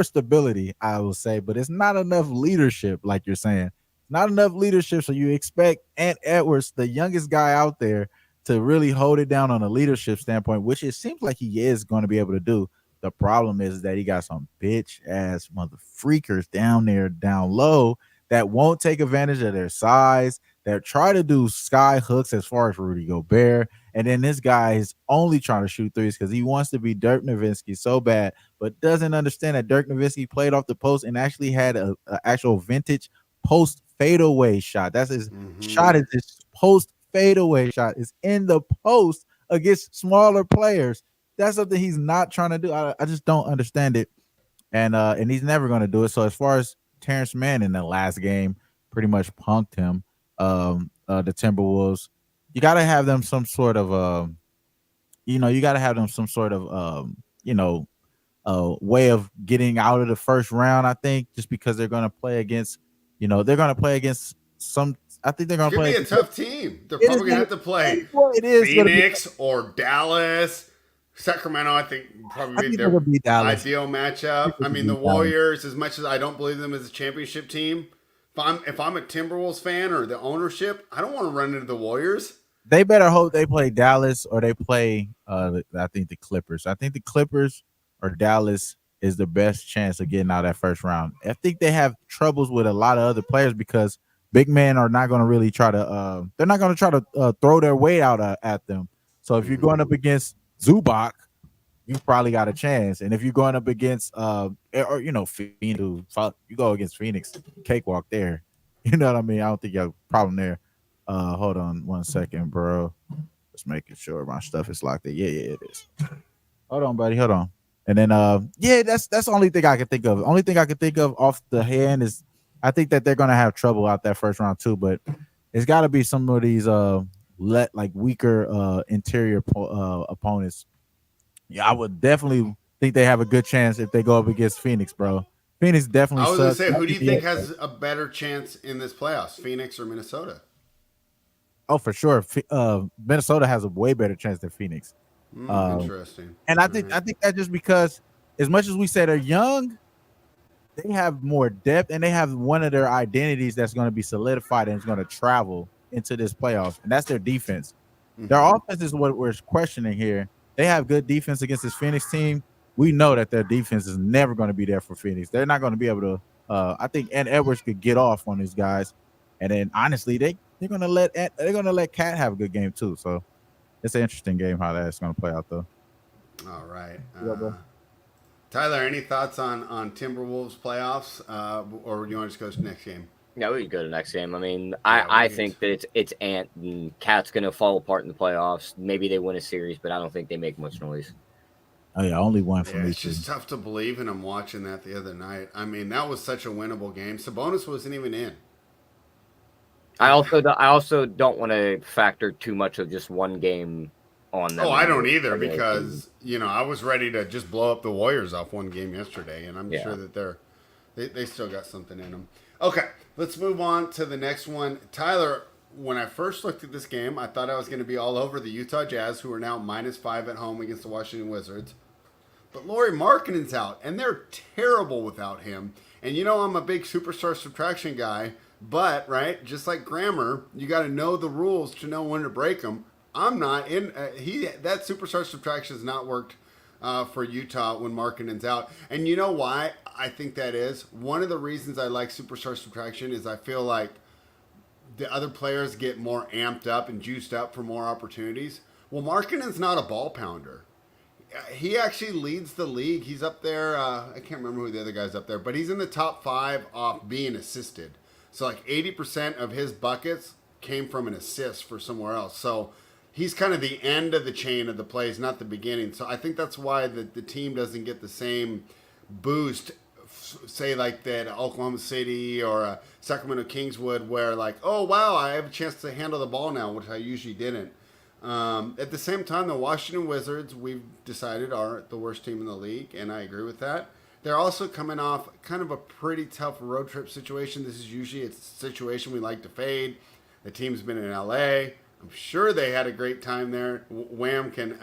stability, I will say, but it's not enough leadership, like you're saying. Not enough leadership, so you expect Ant Edwards, the youngest guy out there, to really hold it down on a leadership standpoint, which it seems like he is going to be able to do. The problem is that he got some bitch ass mother freakers down there, down low, that won't take advantage of their size, that try to do sky hooks as far as Rudy Gobert. And then this guy is only trying to shoot threes because he wants to be Dirk Nowitzki so bad, but doesn't understand that Dirk Nowitzki played off the post and actually had a actual vintage post fadeaway shot. That's his shot, is his post fadeaway shot. Is in the post against smaller players. That's something he's not trying to do. I just don't understand it. And he's never going to do it. So as far as Terrence Mann in the last game, pretty much punked him. The Timberwolves, you got to have them some sort of way of getting out of the first round. I think just because they're going to play against, some. I think they're going to play. It's going to be a tough team. They're probably going to have to play Phoenix or Dallas. Sacramento, I think, probably be their ideal matchup. I mean, the Warriors, as much as I don't believe them as a championship team, if I'm a Timberwolves fan or the ownership, I don't want to run into the Warriors. They better hope they play Dallas or they play, I think, the Clippers. I think the Clippers or Dallas is the best chance of getting out of that first round. I think they have troubles with a lot of other players because big men are not going to really try to they're not going to try to throw their weight out at them. So if you're going up against Zubac, you probably got a chance. And if you're going up against Phoenix, you go against Phoenix, cakewalk there. You know what I mean? I don't think you have a problem there. Hold on 1 second, bro. Just making sure my stuff is locked in. Yeah, it is. Hold on, buddy. Hold on. And then that's the only thing I can think of. The only thing I can think of off the hand is I think that they're gonna have trouble out that first round too, but it's gotta be some of these weaker interior opponents. Yeah, I would definitely think they have a good chance if they go up against Phoenix, bro. Phoenix definitely. I was gonna say, who do you think has a better chance in this playoffs, Phoenix or Minnesota? Oh, for sure. Minnesota has a way better chance than Phoenix. Interesting. And I think that just because, as much as we say they're young, they have more depth, and they have one of their identities that's going to be solidified and is going to travel into this playoffs, and that's their defense. Their offense is what we're questioning here. They have good defense against this Phoenix team. We know that their defense is never going to be there for Phoenix. They're not going to be able to. I think Ant Edwards could get off on these guys, and then honestly, they're going to let Cat have a good game too. So it's an interesting game how that's going to play out though. All right. Tyler, any thoughts on Timberwolves playoffs, or do you want to just go to the next game? Yeah, we can go to the next game. I mean, I think that it's Ant and Cat's going to fall apart in the playoffs. Maybe they win a series, but I don't think they make much noise. Oh yeah, only one for Yeah, me it's too. just tough to believe in him watching that the other night. I mean, that was such a winnable game. Sabonis wasn't even in. I also don't want to factor too much of just one game on Oh, them I in don't the either regular season. because I was ready to just blow up the Warriors off one game yesterday, and I'm sure Yeah. that they still got something in them. Okay, let's move on to the next one. Tyler, when I first looked at this game, I thought I was going to be all over the Utah Jazz, who are now -5 at home against the Washington Wizards. But Lauri Markkanen's out, and they're terrible without him. And I'm a big superstar subtraction guy, but right, just like grammar, you got to know the rules to know when to break them. I'm not in. That superstar subtraction has not worked for Utah when Markkanen's out, and you know why I think that is. One of the reasons I like superstar subtraction is I feel like the other players get more amped up and juiced up for more opportunities. Well, Markkanen's not a ball pounder. He actually leads the league. He's up there. I can't remember who the other guy's up there, but he's in the top 5 off being assisted. So like 80% of his buckets came from an assist for somewhere else. So he's kind of the end of the chain of the plays, not the beginning. So I think that's why the team doesn't get the same boost, say like that Oklahoma City or Sacramento Kings would, where like, oh wow, I have a chance to handle the ball now, which I usually didn't. At the same time, the Washington Wizards, we've decided, are the worst team in the league, and I agree with that. They're also coming off kind of a pretty tough road trip situation. This is usually a situation we like to fade. The team's been in LA. I'm sure they had a great time there. Wham can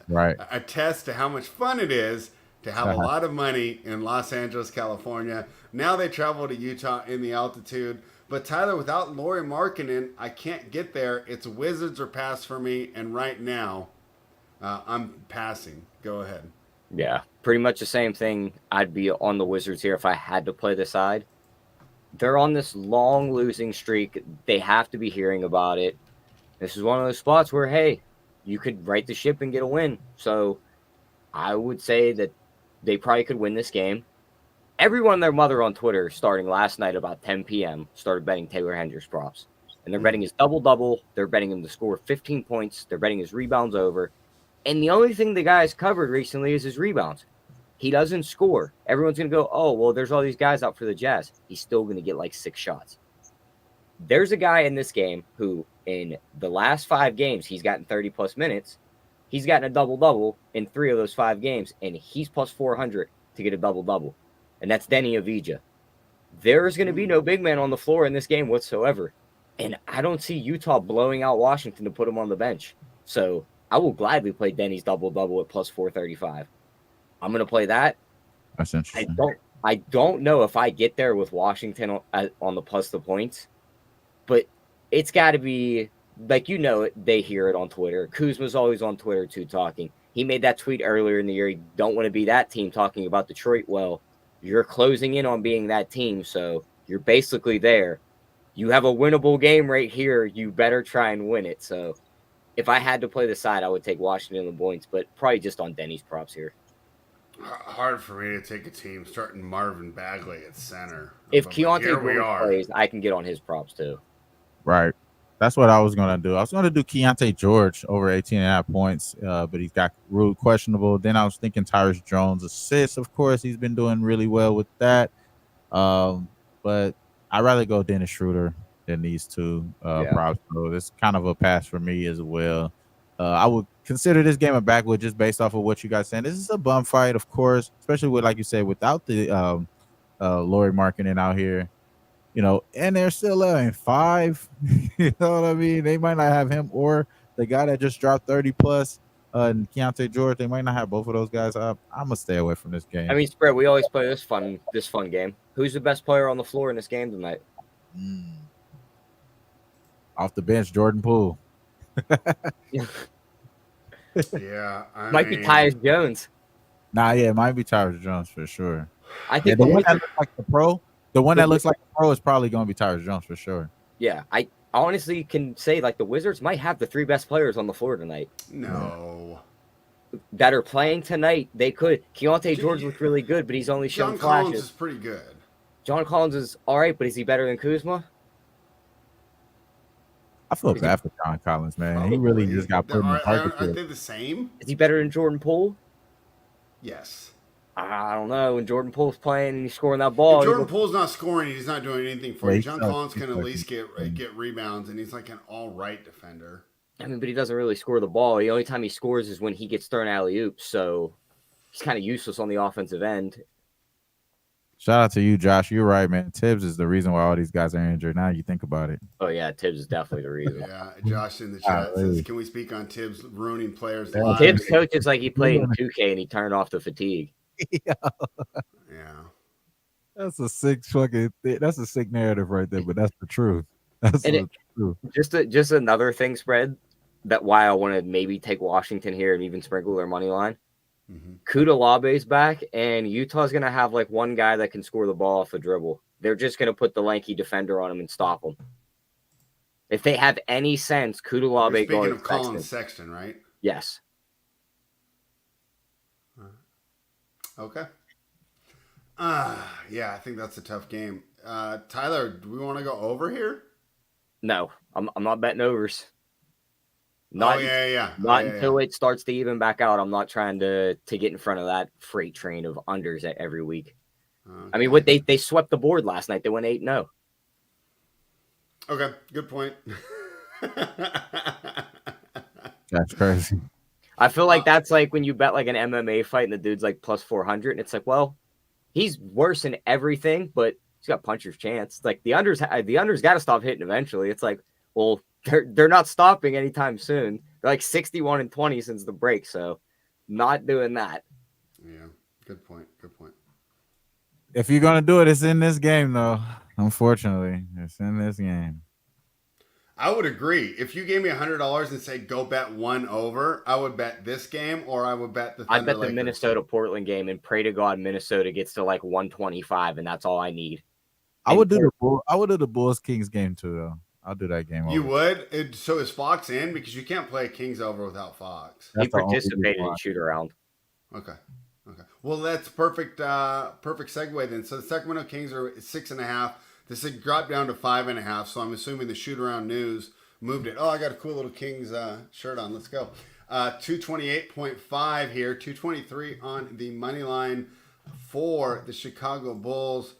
Right. attest to how much fun it is to have a lot of money in Los Angeles, California. Now they travel to Utah in the altitude. But Tyler, without Lauri Markkanen, I can't get there. It's Wizards or pass for me, and right now, I'm passing. Go ahead. Yeah, pretty much the same thing. I'd be on the Wizards here if I had to play the side. They're on this long losing streak. They have to be hearing about it. This is one of those spots where, hey, you could right the ship and get a win. So I would say that they probably could win this game. Everyone and their mother on Twitter, starting last night about 10 p.m., started betting Taylor Hendricks props. And they're betting his double-double. They're betting him to score 15 points. They're betting his rebounds over. And the only thing the guy's covered recently is his rebounds. He doesn't score. Everyone's going to go, oh, well, there's all these guys out for the Jazz. He's still going to get like 6 shots. There's a guy in this game who, in the last 5 games, he's gotten 30-plus minutes. He's gotten a double-double in 3 of those 5 games, and he's plus 400 to get a double-double. And that's Denny Avdija. There is going to be no big man on the floor in this game whatsoever. And I don't see Utah blowing out Washington to put him on the bench. So I will gladly play Denny's double-double at plus 435. I'm going to play that. That's interesting. I don't know if I get there with Washington on the plus the points, but it's got to be, like, they hear it on Twitter. Kuzma's always on Twitter too talking. He made that tweet earlier in the year. You don't want to be that team talking about Detroit. Well, you're closing in on being that team, so you're basically there. You have a winnable game right here. You better try and win it. So if I had to play the side, I would take Washington and the points, but probably just on Denny's props here. Hard for me to take a team starting Marvin Bagley at center. If But Keontae here we George are. plays, I can get on his props too. Right. That's what I was going to do. I was going to do Keontae George over 18.5 points, but he's got ruled questionable. Then I was thinking Tyrus Jones assists. Of course, he's been doing really well with that. But I'd rather go Dennis Schroeder than these two props. So it's kind of a pass for me as well. I would consider this game a backwood just based off of what you guys saying. This is a bum fight, of course, especially with, like you said, without the Lauri Markkanen out here. And they're still in 5. You know what I mean? They might not have him or the guy that just dropped 30 plus, and Keontae George. They might not have both of those guys up. I'm gonna stay away from this game. I mean, spread. We always play this fun game. Who's the best player on the floor in this game tonight? Off the bench, Jordan Poole. Yeah, Might be Tyus Jones. It might be Tyrus Jones for sure. I think the one that looks like the pro. The one that looks like the pro is probably going to be Tyrus Jones for sure. Yeah, I honestly can say like the Wizards might have the 3 best players on the floor tonight. No. That are playing tonight. They could. Keontae George looked really good, but he's only shown John flashes. Collins is pretty good. John Collins is all right, but is he better than Kuzma? I feel bad for John Collins, man. He really just got put in the Aren't they the same? Is he better than Jordan Poole? Yes. I don't know. When Jordan Poole's playing and he's scoring that If ball, Jordan Poole's not scoring, he's not doing anything for Yeah, you. he John sucks. Collins He can at sucks. least get rebounds, and he's like an all right defender. I mean, but he doesn't really score the ball. The only time he scores is when he gets thrown alley-oops, so he's kind of useless on the offensive end. Shout out to you, Josh. You're right, man. Tibbs is the reason why all these guys are injured. Now you think about it. Oh, yeah, Tibbs is definitely the reason. Yeah, Josh in the chat says, "Can we speak on Tibbs ruining players' Yeah, lives?" Tibbs coaches like he played in 2K and he turned off the fatigue. Yeah. Yeah. That's a sick that's a sick narrative right there, but that's the truth. That's And the truth. Just another thing, spread that why I want to maybe take Washington here and even sprinkle their money line. Mm-hmm. Kudalabe's back, and Utah's gonna have like one guy that can score the ball off a dribble. They're just gonna put the lanky defender on him and stop him. If they have any sense, Kudalabe Speaking guards of Colin Sexton. Sexton, right? Yes. Okay. Yeah, I think that's a tough game. Tyler, do we want to go over here? No, I'm not betting overs. Not until it starts to even back out. I'm not trying to get in front of that freight train of unders every week. Okay. I mean, what they swept the board last night. They went 8-0. Okay, good point. That's crazy. I feel like that's like when you bet like an MMA fight and the dude's like plus 400, and it's like, well, he's worse in everything, but he's got puncher's chance. Like the unders got to stop hitting eventually. It's like, well, they're not stopping anytime soon. They're like 61-20 since the break, so not doing that. Yeah, good point. Good point. If you're gonna do it, it's in this game, though. Unfortunately, it's in this game. I would agree. If you gave me $100 and say go bet one over, I would bet this game, or I would bet the Thunder I'd bet the Lakers. Minnesota-Portland game and pray to God Minnesota gets to like 125, and that's all I need. I would do the Bulls Kings game too, though. I'll do that game. You would? So is Fox in? Because you can't play Kings over without Fox. He participated in shoot around. Okay. Well, that's perfect. Perfect segue then. So the Sacramento Kings are 6.5. This has dropped down to 5.5. So I'm assuming the shoot around news moved it. Oh, I got a cool little Kings shirt on. Let's go. 228.5 here. 223 on the money line for the Chicago Bulls.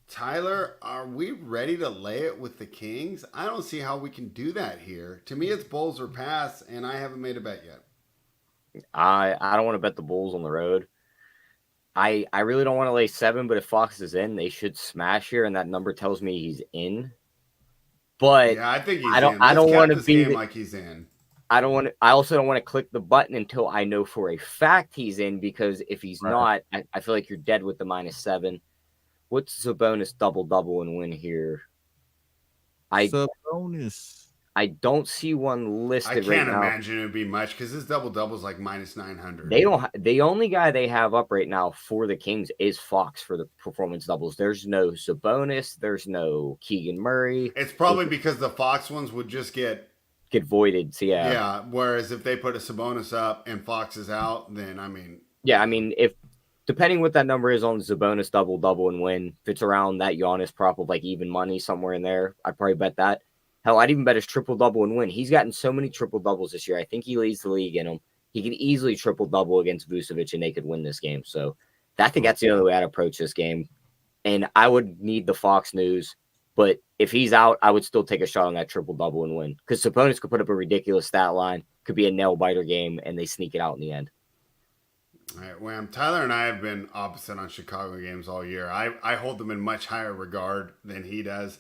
Tyler, are we ready to lay it with the Kings? I don't see how we can do that here. To me, it's Bulls or pass, and I haven't made a bet yet. I don't want to bet the Bulls on the road. I really don't want to lay 7, but if Fox is in, they should smash here, and that number tells me he's in. But yeah, I think he's I don't. in. I don't want to be like he's in. I don't want to. I also don't want to click the button until I know for a fact he's in, because if he's not, I feel like you're dead with the -7. What's Sabonis double and win here? Sabonis. I don't see one listed right now. I can't imagine it would be much because his double is like -900. They don't. The only guy they have up right now for the Kings is Fox for the performance doubles. There's no Sabonis. There's no Keegan Murray. It's probably because the Fox ones would just get voided. So yeah. Yeah. Whereas if they put a Sabonis up and Fox is out, then I mean. Yeah, I mean if. Depending what that number is on Sabonis double and win, if it's around that Giannis prop of like even money somewhere in there, I'd probably bet that. Hell, I'd even bet his triple-double and win. He's gotten so many triple-doubles this year. I think he leads the league in them. He could easily triple-double against Vucevic, and they could win this game. So I think that's the only way I'd approach this game. And I would need the Fox news. But if he's out, I would still take a shot on that triple-double and win. Because Sabonis could put up a ridiculous stat line. Could be a nail-biter game, and they sneak it out in the end. All right, Wham. Tyler and I have been opposite on Chicago games all year. I hold them in much higher regard than he does.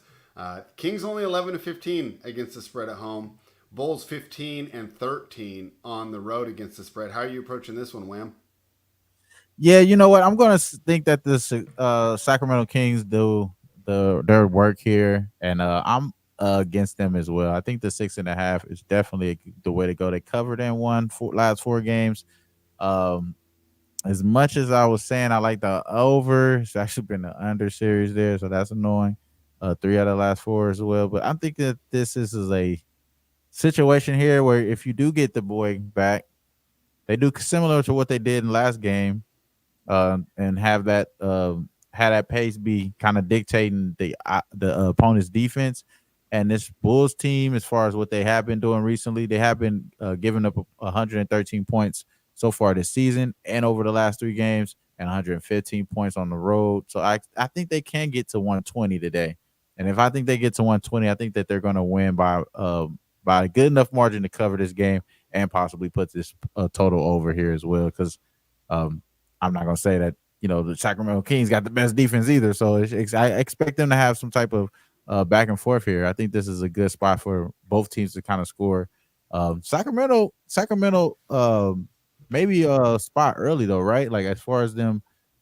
Kings only 11-15 against the spread at home. Bulls 15-13 on the road against the spread. How are you approaching this one, Wham? Yeah, you know what? I'm going to think that the Sacramento Kings do their work here, and I'm against them as well. I think the 6.5 is definitely the way to go. They covered and won last 4 games. As much as I was saying I like the over, it's actually been the under series there, so that's annoying. 3 out of the last 4 as well. But I'm thinking that this is a situation here where if you do get the boy back, they do similar to what they did in last game, and have that pace be kind of dictating the opponent's defense. And this Bulls team, as far as what they have been doing recently, they have been giving up 113 points so far this season and over the last 3 games, and 115 points on the road. So I think they can get to 120 today. And if I think they get to 120, I think that they're going to win by a good enough margin to cover this game and possibly put this total over here as well. Because I'm not going to say that the Sacramento Kings got the best defense either. So I expect them to have some type of back and forth here. I think this is a good spot for both teams to kind of score. Sacramento, maybe a spot early though, right? Like as far as them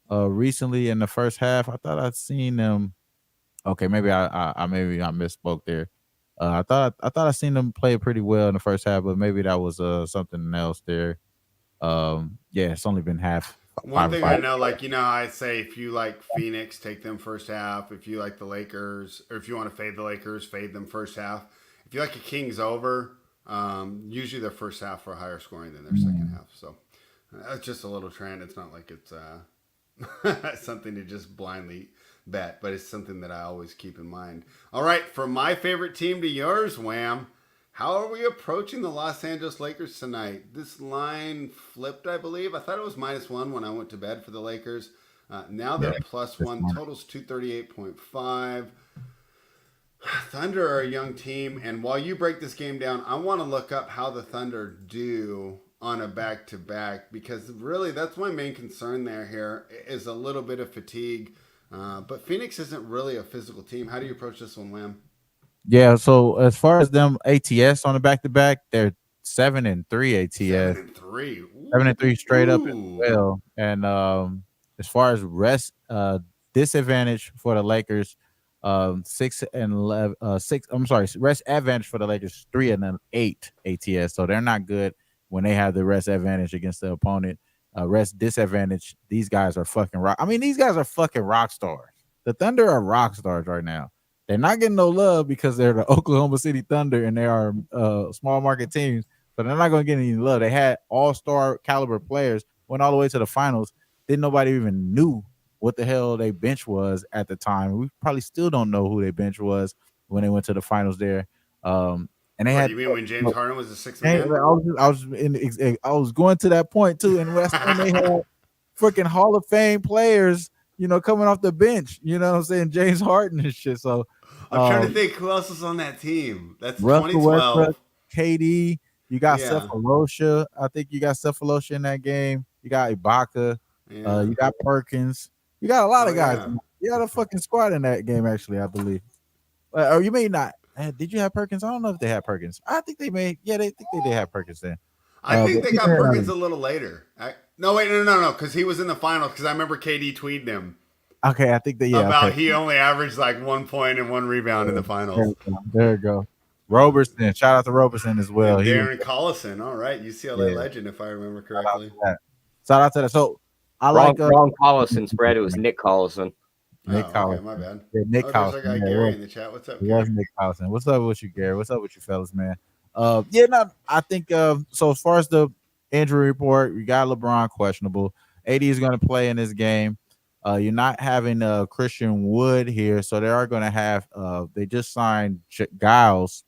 recently in the first half, I thought I'd seen them. Okay, maybe I misspoke there. I thought I seen them play pretty well in the first half, but maybe that was something else there. Yeah, it's only been half. One thing I know, I say if you like Phoenix, take them first half. If you like the Lakers, or if you want to fade the Lakers, fade them first half. If you like a Kings over, usually their first half are higher scoring than their second half. So that's just a little trend. It's not like it's something to just blindly bet, but it's something that I always keep in mind. All right, from my favorite team to yours, Wham. How are we approaching the Los Angeles Lakers tonight? This line flipped, I believe. I thought it was -1 when I went to bed for the Lakers. Now they're +1. Total's 238.5. Thunder are a young team, and while you break this game down, I want to look up how the Thunder do on a back-to-back, because really that's my main concern here is a little bit of fatigue. But Phoenix isn't really a physical team. How do you approach this one, Wham? Yeah, so as far as them ATS on the back-to-back, they're 7-3 ATS. 7-3. 7-3 straight up as well. And as far as rest disadvantage for the Lakers, 6-11, rest advantage for the Lakers, 3-8 ATS. So they're not good when they have the rest advantage against the opponent. Rest disadvantage, these guys are fucking rock. I mean, these guys are fucking rock stars. The Thunder are rock stars right now. They're not getting no love because they're the Oklahoma City Thunder and they are small market teams, but they're not going to get any love. They had all-star caliber players, went all the way to the finals. Then nobody even knew what the hell their bench was at the time. We probably still don't know who their bench was when they went to the finals there. And they had. You mean when James Harden was the sixth man? I was going to that point too, and West when they had freaking Hall of Fame players, coming off the bench. You know what I'm saying? James Harden and shit. So I'm trying to think who else was on that team. That's Russell 2012. Westbrook, KD. You got Cephalosha. I think you got Cephalosha in that game. You got Ibaka. Yeah. You got Perkins. You got a lot of guys. Yeah. You got a fucking squad in that game, actually, I believe. Or you may not. Did you have Perkins? I don't know if they had Perkins. I think they may. Yeah, they think they did have Perkins then. I think they got Perkins a little later. No, because he was in the finals. Because I remember KD tweeted him. Okay, I think that he only averaged like 1 point and 1 rebound in the finals. There you go. Roberson, shout out to Roberson as well. And Darren Collison, all right, UCLA legend if I remember correctly. Shout out to that. So I wrong Collison spread. It was Nick Collison. Collison. Okay, my bad. Yeah, Nick Collison. There's our guy Gary in the chat. What's up, Gary? Nick Collison. What's up with you, Gary? What's up with you, fellas, man? I think so. As far as the injury report, we got LeBron questionable. AD is going to play in this game. You're not having Christian Wood here, so they are going to have. They just signed Giles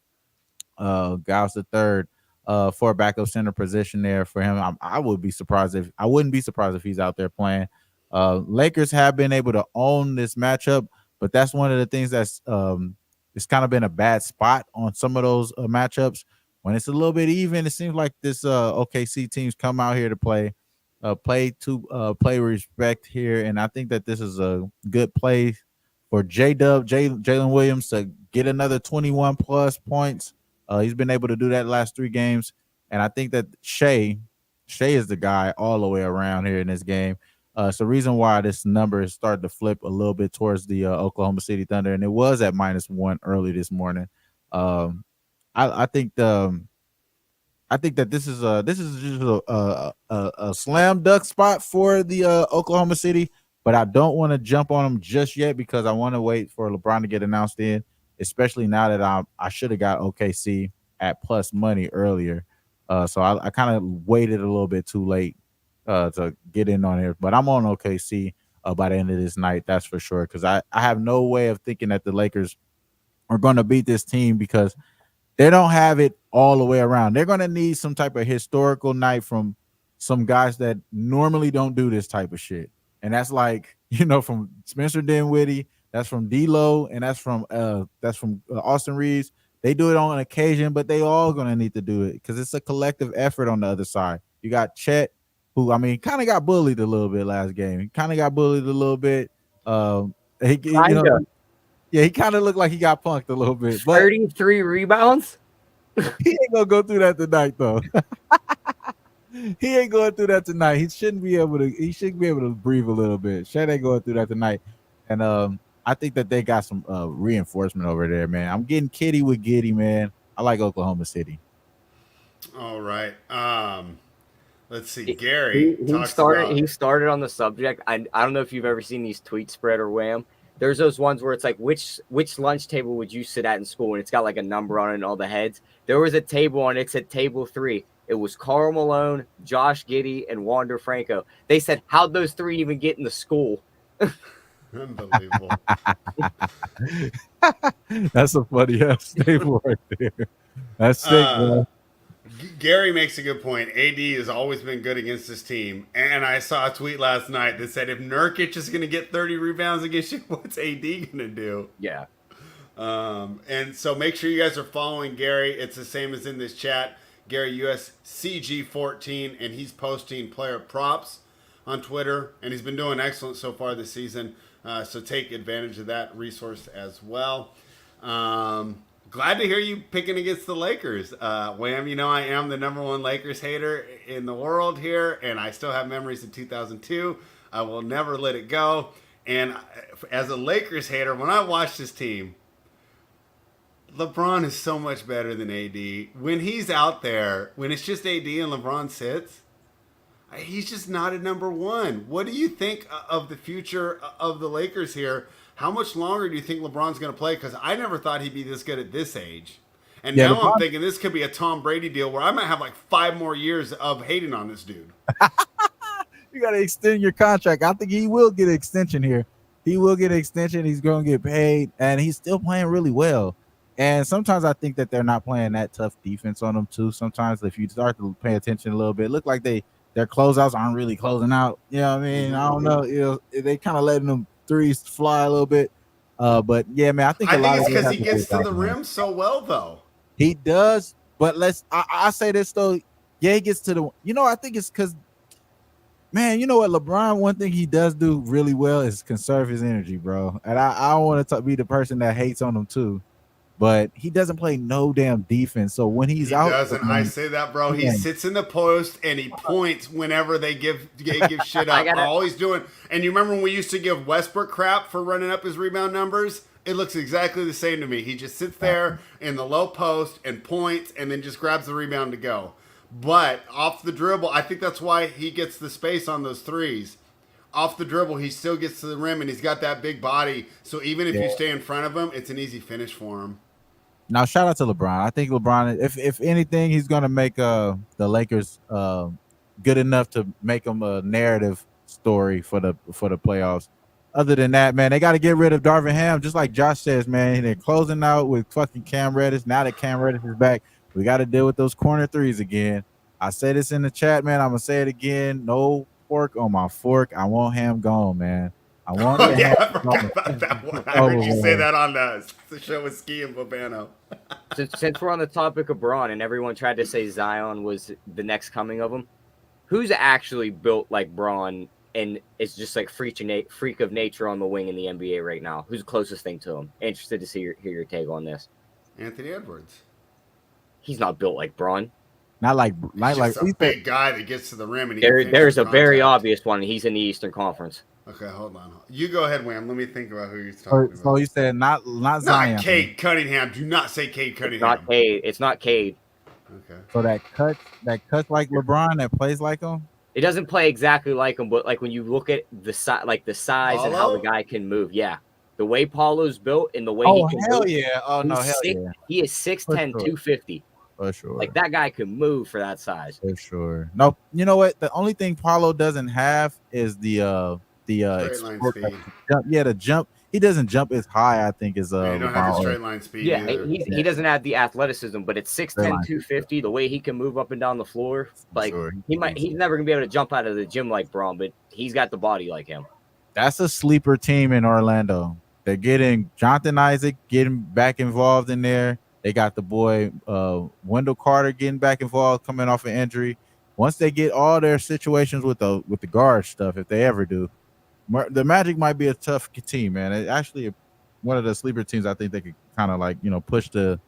the third, for a backup center position there for him. I wouldn't be surprised if he's out there playing. Lakers have been able to own this matchup, but that's one of the things that's it's kind of been a bad spot on some of those matchups. When it's a little bit even, it seems like this OKC teams come out here to play respect here, and I think that this is a good play for Jalen Williams to get another 21 plus points. He's been able to do that last 3 games, and I think that Shea is the guy all the way around here in this game. It's the reason why this number is starting to flip a little bit towards the Oklahoma City Thunder, and it was at -1 early this morning. I think that this is just a slam dunk spot for the Oklahoma City, but I don't want to jump on them just yet because I want to wait for LeBron to get announced in, especially now that I should have got OKC at plus money earlier. So I kind of waited a little bit too late to get in on it, but I'm on OKC by the end of this night, that's for sure, because I have no way of thinking that the Lakers are going to beat this team because they don't have it all the way around. They're going to need some type of historical night from some guys that normally don't do this type of shit. And that's like, from Spencer Dinwiddie, that's from D'Lo, and that's from Austin Reeves. They do it on an occasion, but they all gonna need to do it because it's a collective effort on the other side. You got Chet, who kind of got bullied a little bit last game. He kind of got bullied a little bit. He kind of looked like he got punked a little bit. But 33 rebounds. He ain't gonna go through that tonight, though. He ain't going through that tonight. He should be able to breathe a little bit. Shed ain't going through that tonight. And I think that they got some reinforcement over there, man. I'm getting kitty with Giddy, man. I like Oklahoma City. All right. Let's see. Gary he started on the subject. I don't know if you've ever seen these tweet spread or Wham. There's those ones where it's like, which lunch table would you sit at in school? And it's got like a number on it and all the heads. There was a table on it. It said table 3. It was Karl Malone, Josh Giddey, and Wander Franco. They said, how'd those 3 even get in the school? Unbelievable. That's a funny ass table right there. That's sick, man. Gary makes a good point. AD has always been good against this team. And I saw a tweet last night that said, if Nurkic is going to get 30 rebounds against you, what's AD going to do? Yeah. And so make sure you guys are following Gary. It's the same as in this chat. Gary USCG14, and he's posting player props on Twitter, and he's been doing excellent so far this season. So take advantage of that resource as well. Glad to hear you picking against the Lakers. Wham, I am the number 1 Lakers hater in the world here, and I still have memories of 2002. I will never let it go. And as a Lakers hater, when I watch this team, LeBron is so much better than AD. When he's out there, when it's just AD and LeBron sits, he's just not a number 1. What do you think of the future of the Lakers here? How much longer do you think LeBron's going to play? Because I never thought he'd be this good at this age. And now LeBron, I'm thinking this could be a Tom Brady deal where I might have like 5 more years of hating on this dude. You got to extend your contract. I think he will get an extension here. He will get an extension. He's going to get paid, and he's still playing really well. And sometimes I think that they're not playing that tough defense on them too. Sometimes if you start to pay attention a little bit, it look like their closeouts aren't really closing out. You know what I mean? I don't know. They kind of letting them threes fly a little bit. But yeah, man, I think it's because he gets to the rim so well, though. He does. But I say this though. Yeah, he gets to the. I think it's because, man, you know what, LeBron, one thing he does do really well is conserve his energy, bro. And I don't want to be the person that hates on him too. But he doesn't play no damn defense. So when he's out, doesn't. I say that, bro. He sits in the post and he points whenever they give shit up. All he's doing. And you remember when we used to give Westbrook crap for running up his rebound numbers? It looks exactly the same to me. He just sits there in the low post and points and then just grabs the rebound to go. But off the dribble, I think that's why he gets the space on those threes. Off the dribble, he still gets to the rim and he's got that big body. So even if you stay in front of him, it's an easy finish for him. Now, shout out to LeBron. I think LeBron, if anything, he's going to make the Lakers good enough to make them a narrative story for the playoffs. Other than that, man, they got to get rid of Darvin Ham, just like Josh says, man. They're closing out with fucking Cam Reddish. Now that Cam Reddish is back, we got to deal with those corner threes again. I said this in the chat, man. I'm going to say it again. No pork on my fork. I want Ham gone, man. I forgot about that one. I heard you say that on the show with Ski and Bobano. Since we're on the topic of Braun and everyone tried to say Zion was the next coming of him, who's actually built like Braun and is just like freak of nature on the wing in the NBA right now? Who's the closest thing to him? Interested to hear your take on this. Anthony Edwards. He's not built like Braun. Not like a big guy that gets to the rim. And there's a very obvious one. He's in the Eastern Conference. Okay, hold on. You go ahead, Wham. Let me think about who you're talking about. So you said not Zion. Not Cade Cunningham. Do not say Cade Cunningham. It's not Cade. Okay. So that cuts like LeBron, that plays like him? It doesn't play exactly like him, but like when you look at the size Paulo? And how the guy can move, yeah. The way Paulo's built and the way he can hell move. Yeah. Oh no, hell yeah. He is 6'10", 250. For sure. Like that guy can move for that size. For sure. No, you know what? The only thing Paulo doesn't have is the straight line speed. The jump. he doesn't jump as high, I think, as And you don't have the LeBron or straight line speed Yeah, either. he doesn't have the athleticism, but it's 6'10", Line. 250. The way he can move up and down the floor, like Sure. he's never gonna be able to jump out of the gym like Braun, but he's got the body like him. That's a sleeper team in Orlando. They're getting Jonathan Isaac getting back involved in there. They got the boy Wendell Carter getting back involved, coming off an injury. Once they get all their situations with the guard stuff, if they ever do, the Magic might be a tough team, man. It actually one of the sleeper teams. I think they could kind of like push the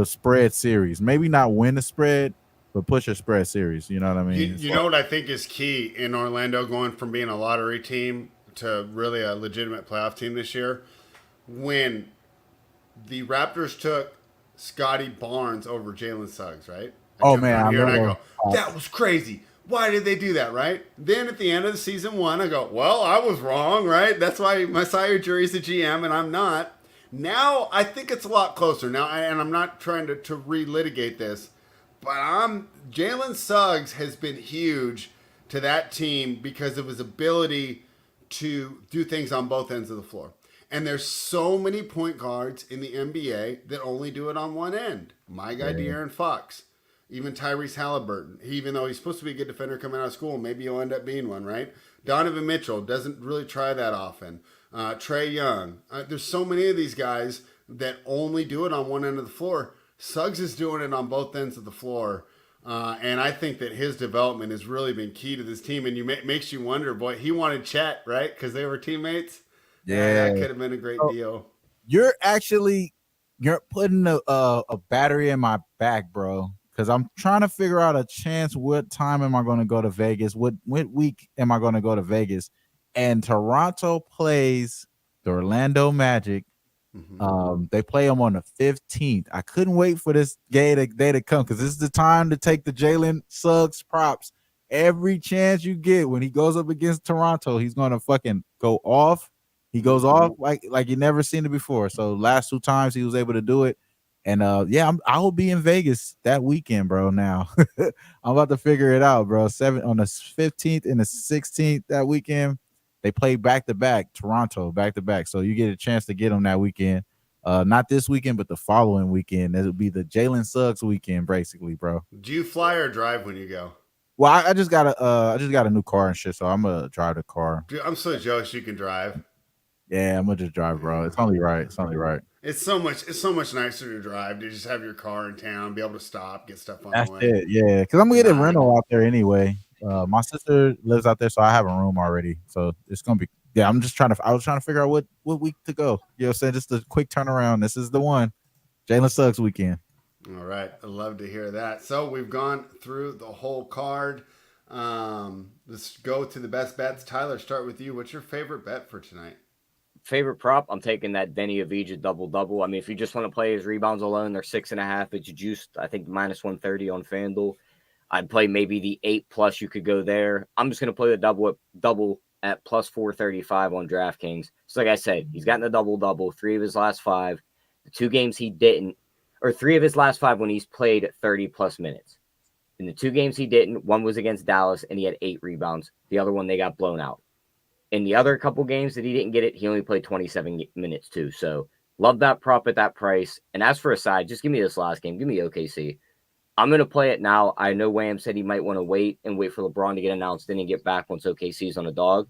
spread series. Maybe not win the spread, but push a spread series. You know what I mean? You know what I think is key in Orlando going from being a lottery team to really a legitimate playoff team this year? When the Raptors took Scotty Barnes over Jalen Suggs, right? Oh, man, here and I go, that was crazy. Why did they do that, right? Then at the end of the season one, I go, well, I was wrong, right? That's why Masai Ujiri's the GM and I'm not. Now I think it's a lot closer now, and I'm not trying to relitigate this, but Jalen Suggs has been huge to that team because of his ability to do things on both ends of the floor. And there's so many point guards in the NBA that only do it on one end. My guy, De'Aaron Fox. Even Tyrese Halliburton. Even though he's supposed to be a good defender coming out of school, maybe he'll end up being one, right? Donovan Mitchell doesn't really try that often. Trae Young. There's so many of these guys that only do it on one end of the floor. Suggs is doing it on both ends of the floor. And I think that his development has really been key to this team. And makes you wonder, boy, he wanted Chet, right? Because they were teammates. Yeah, that could have been a great deal. You're putting a battery in my back, bro. Because I'm trying to figure out a chance. What time am I going to go to Vegas? What week am I going to go to Vegas? And Toronto plays the Orlando Magic. Mm-hmm. They play them on the 15th. I couldn't wait for this day to come because this is the time to take the Jalen Suggs props. Every chance you get when he goes up against Toronto, he's going to fucking go off. He goes off like you never seen it before. So last 2 times he was able to do it. And I will be in Vegas that weekend, bro. Now I'm about to figure it out, bro. On the 15th and the 16th that weekend, they play back to back, Toronto back to back. So you get a chance to get them that weekend. Not this weekend, but the following weekend. It'll be the Jalen Suggs weekend, basically, bro. Do you fly or drive when you go? Well, I just got a new car and shit, so I'm gonna drive the car. Dude, I'm so jealous you can drive. Yeah, I'm gonna just drive, bro. It's only right. It's so much nicer to drive to just have your car in town, be able to stop, get stuff on That's the way. it, yeah. Because I'm gonna get a rental out there anyway. My sister lives out there, so I have a room already. So it's gonna be I was trying to figure out what week to go. You know what I'm saying? Just a quick turnaround. This is the one. Jalen Suggs weekend. All right. I love to hear that. So we've gone through the whole card. Let's go to the best bets. Tyler, start with you. What's your favorite bet for tonight? Favorite prop, I'm taking that Denny Avdija double-double. I mean, if you just want to play his rebounds alone, they're 6.5. It's juiced, I think, minus 130 on FanDuel. I'd play maybe the 8+ you could go there. I'm just going to play the double at plus 435 on DraftKings. So like I said, he's gotten the double-double 3 of his last 5. The 2 games he didn't, or 3 of his last 5 when he's played 30-plus minutes. In the 2 games he didn't, one was against Dallas, and he had 8 rebounds. The other one, they got blown out. In the other couple games that he didn't get it, he only played 27 minutes too. So love that prop at that price. And as for a side, just give me this last game. Give me OKC. I'm going to play it now. I know Wam said he might want to wait for LeBron to get announced, then he get back once OKC's on a dog.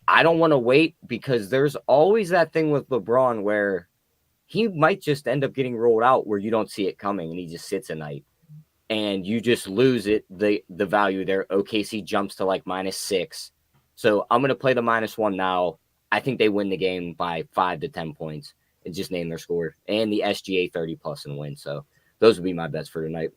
I don't want to wait because there's always that thing with LeBron where he might just end up getting rolled out where you don't see it coming and he just sits a night. And you just lose it, the value there. OKC jumps to like -6. So I'm going to play the -1 now. I think they win the game by 5 to 10 points and just name their score. And the SGA 30+ and win. So those would be my bets for tonight.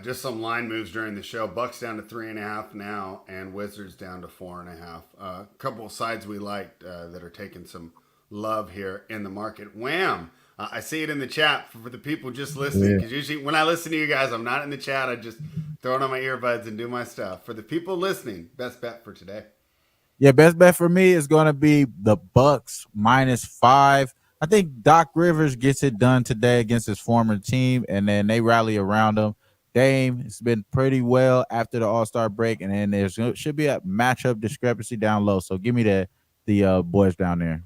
Just some line moves during the show. Bucks down to 3.5 now, and Wizards down to 4.5. A couple of sides we liked that are taking some love here in the market. Wham! I see it in the chat for the people just listening. Because usually when I listen to you guys, I'm not in the chat. I just throw it on my earbuds and do my stuff. For the people listening, best bet for today. Yeah, best bet for me is going to be the Bucks -5. I think Doc Rivers gets it done today against his former team, and then they rally around him. Dame has been pretty well after the All-Star break, and then there should be a matchup discrepancy down low. So give me the boys down there.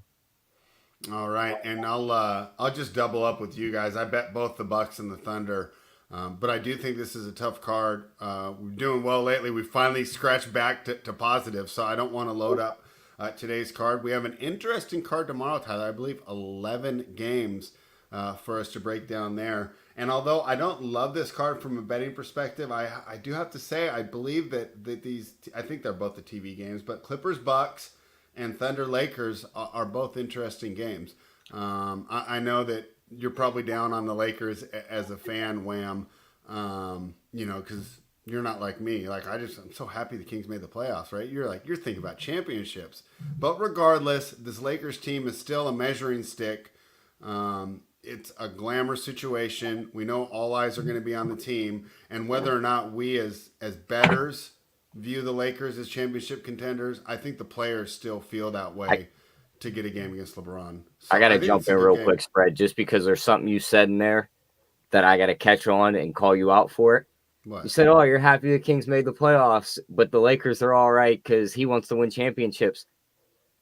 All right, and I'll just double up with you guys. I bet both the Bucks and the Thunder, but I do think this is a tough card. We're doing well lately. We finally scratched back to positive, so I don't want to load up today's card. We have an interesting card tomorrow, Tyler. I believe 11 games for us to break down there. And although I don't love this card from a betting perspective, I do have to say I believe that these, I think they're both the TV games, but Clippers Bucks and Thunder Lakers are both interesting games. I know that you're probably down on the Lakers as a fan, Wham. Because you're not like me. Like I'm so happy the Kings made the playoffs, right? You're thinking about championships. But regardless, this Lakers team is still a measuring stick. It's a glamour situation. We know all eyes are going to be on the team, and whether or not we as bettors view the Lakers as championship contenders, I think the players still feel that way to get a game against LeBron. So I got to jump in real quick, Spread, just because there's something you said in there that I got to catch on and call you out for it. What? You said, you're happy the Kings made the playoffs, but the Lakers are all right because he wants to win championships.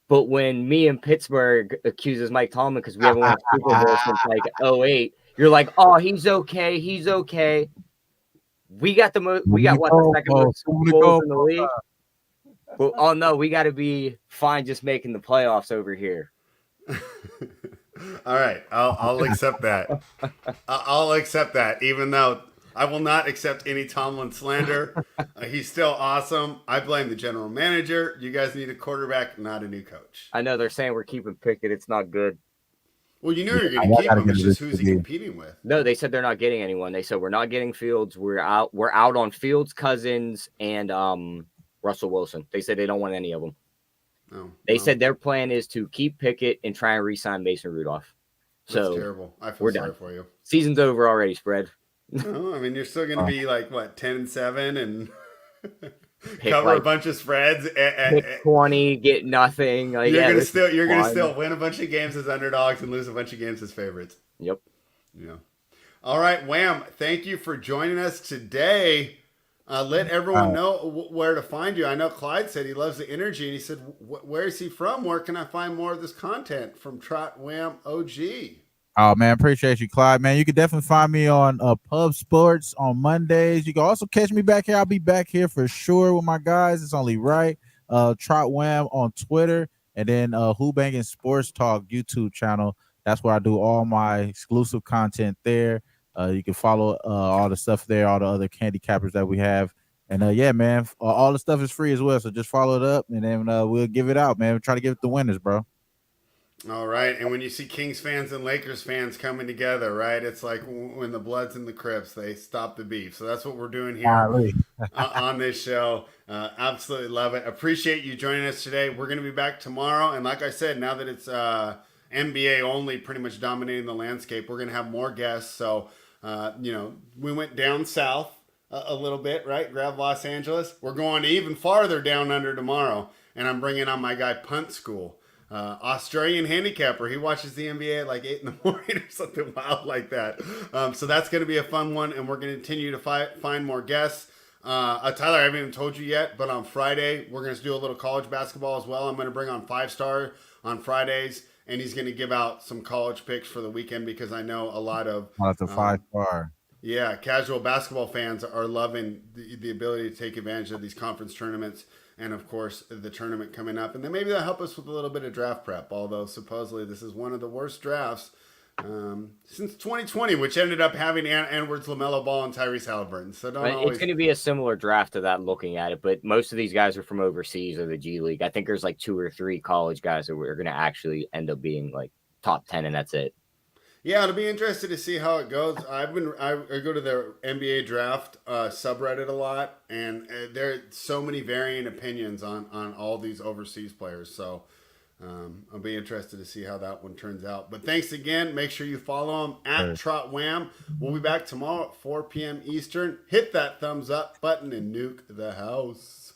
But when me and Pittsburgh accuses Mike Tomlin because we haven't won a Super Bowl since like 2008, you're like, he's okay. He's okay. We got the second most Super Bowls in the league. Well, no, we got to be fine just making the playoffs over here. All right, I'll accept that. I'll accept that, even though I will not accept any Tomlin slander. He's still awesome. I blame the general manager. You guys need a quarterback, not a new coach. I know they're saying we're keeping Pickett. It's not good. Well, you know you're going to keep him. It's just who's he competing with. No, they said they're not getting anyone. They said we're not getting Fields. We're out on Fields, Cousins, and Russell Wilson. They said they don't want any of them. They said their plan is to keep Pickett and try and re-sign Mason Rudolph. That's terrible. I feel sorry for you. Season's over already, Spread. No, I mean you're still going to be like 10-7 and cover a bunch of spreads. Pick 20, get nothing. You're going to still win a bunch of games as underdogs and lose a bunch of games as favorites. Yep. Yeah. All right, Wham. Thank you for joining us today. Let everyone know where to find you. I know Clyde said he loves the energy, and he said, "Where is he from? Where can I find more of this content from Trot Wham OG?" Oh man, appreciate you, Clyde. Man, you can definitely find me on Pub Sports on Mondays. You can also catch me back here. I'll be back here for sure with my guys. It's only right. Trot Wham on Twitter, and then Who Banging Sports Talk YouTube channel. That's where I do all my exclusive content there. You can follow all the stuff there, all the other candy cappers that we have. And yeah, man, all the stuff is free as well. So just follow it up, and then we'll give it out, man. We'll try to give it to winners, bro. All right. And when you see Kings fans and Lakers fans coming together, right, it's like when the Bloods and the Crips, they stop the beef. So that's what we're doing here on this show. Absolutely love it. Appreciate you joining us today. We're going to be back tomorrow. And like I said, now that it's NBA only pretty much dominating the landscape, we're going to have more guests. So, we went down south a little bit, right? Grab Los Angeles. We're going even farther down under tomorrow. And I'm bringing on my guy Punt School. Australian handicapper. He watches the NBA at like 8 in the morning or something wild like that. So that's going to be a fun one, and we're going to continue to find more guests. Tyler, I haven't even told you yet, but on Friday, we're going to do a little college basketball as well. I'm going to bring on 5-Star on Fridays, and he's going to give out some college picks for the weekend because I know a lot of 5-Star. Yeah, casual basketball fans are loving the ability to take advantage of these conference tournaments. And, of course, the tournament coming up. And then maybe that'll help us with a little bit of draft prep, although supposedly this is one of the worst drafts since 2020, which ended up having Edwards, LaMelo Ball, and Tyrese Halliburton. So It's going to be a similar draft to that looking at it, but most of these guys are from overseas or the G League. I think there's like 2 or 3 college guys that are going to actually end up being like top 10, and that's it. Yeah, it'll be interesting to see how it goes. I go to the NBA draft subreddit a lot, and there are so many varying opinions on all these overseas players. So I'll be interested to see how that one turns out. But thanks again. Make sure you follow him at Trot Wham. We'll be back tomorrow at 4 p.m. Eastern. Hit that thumbs up button and nuke the house.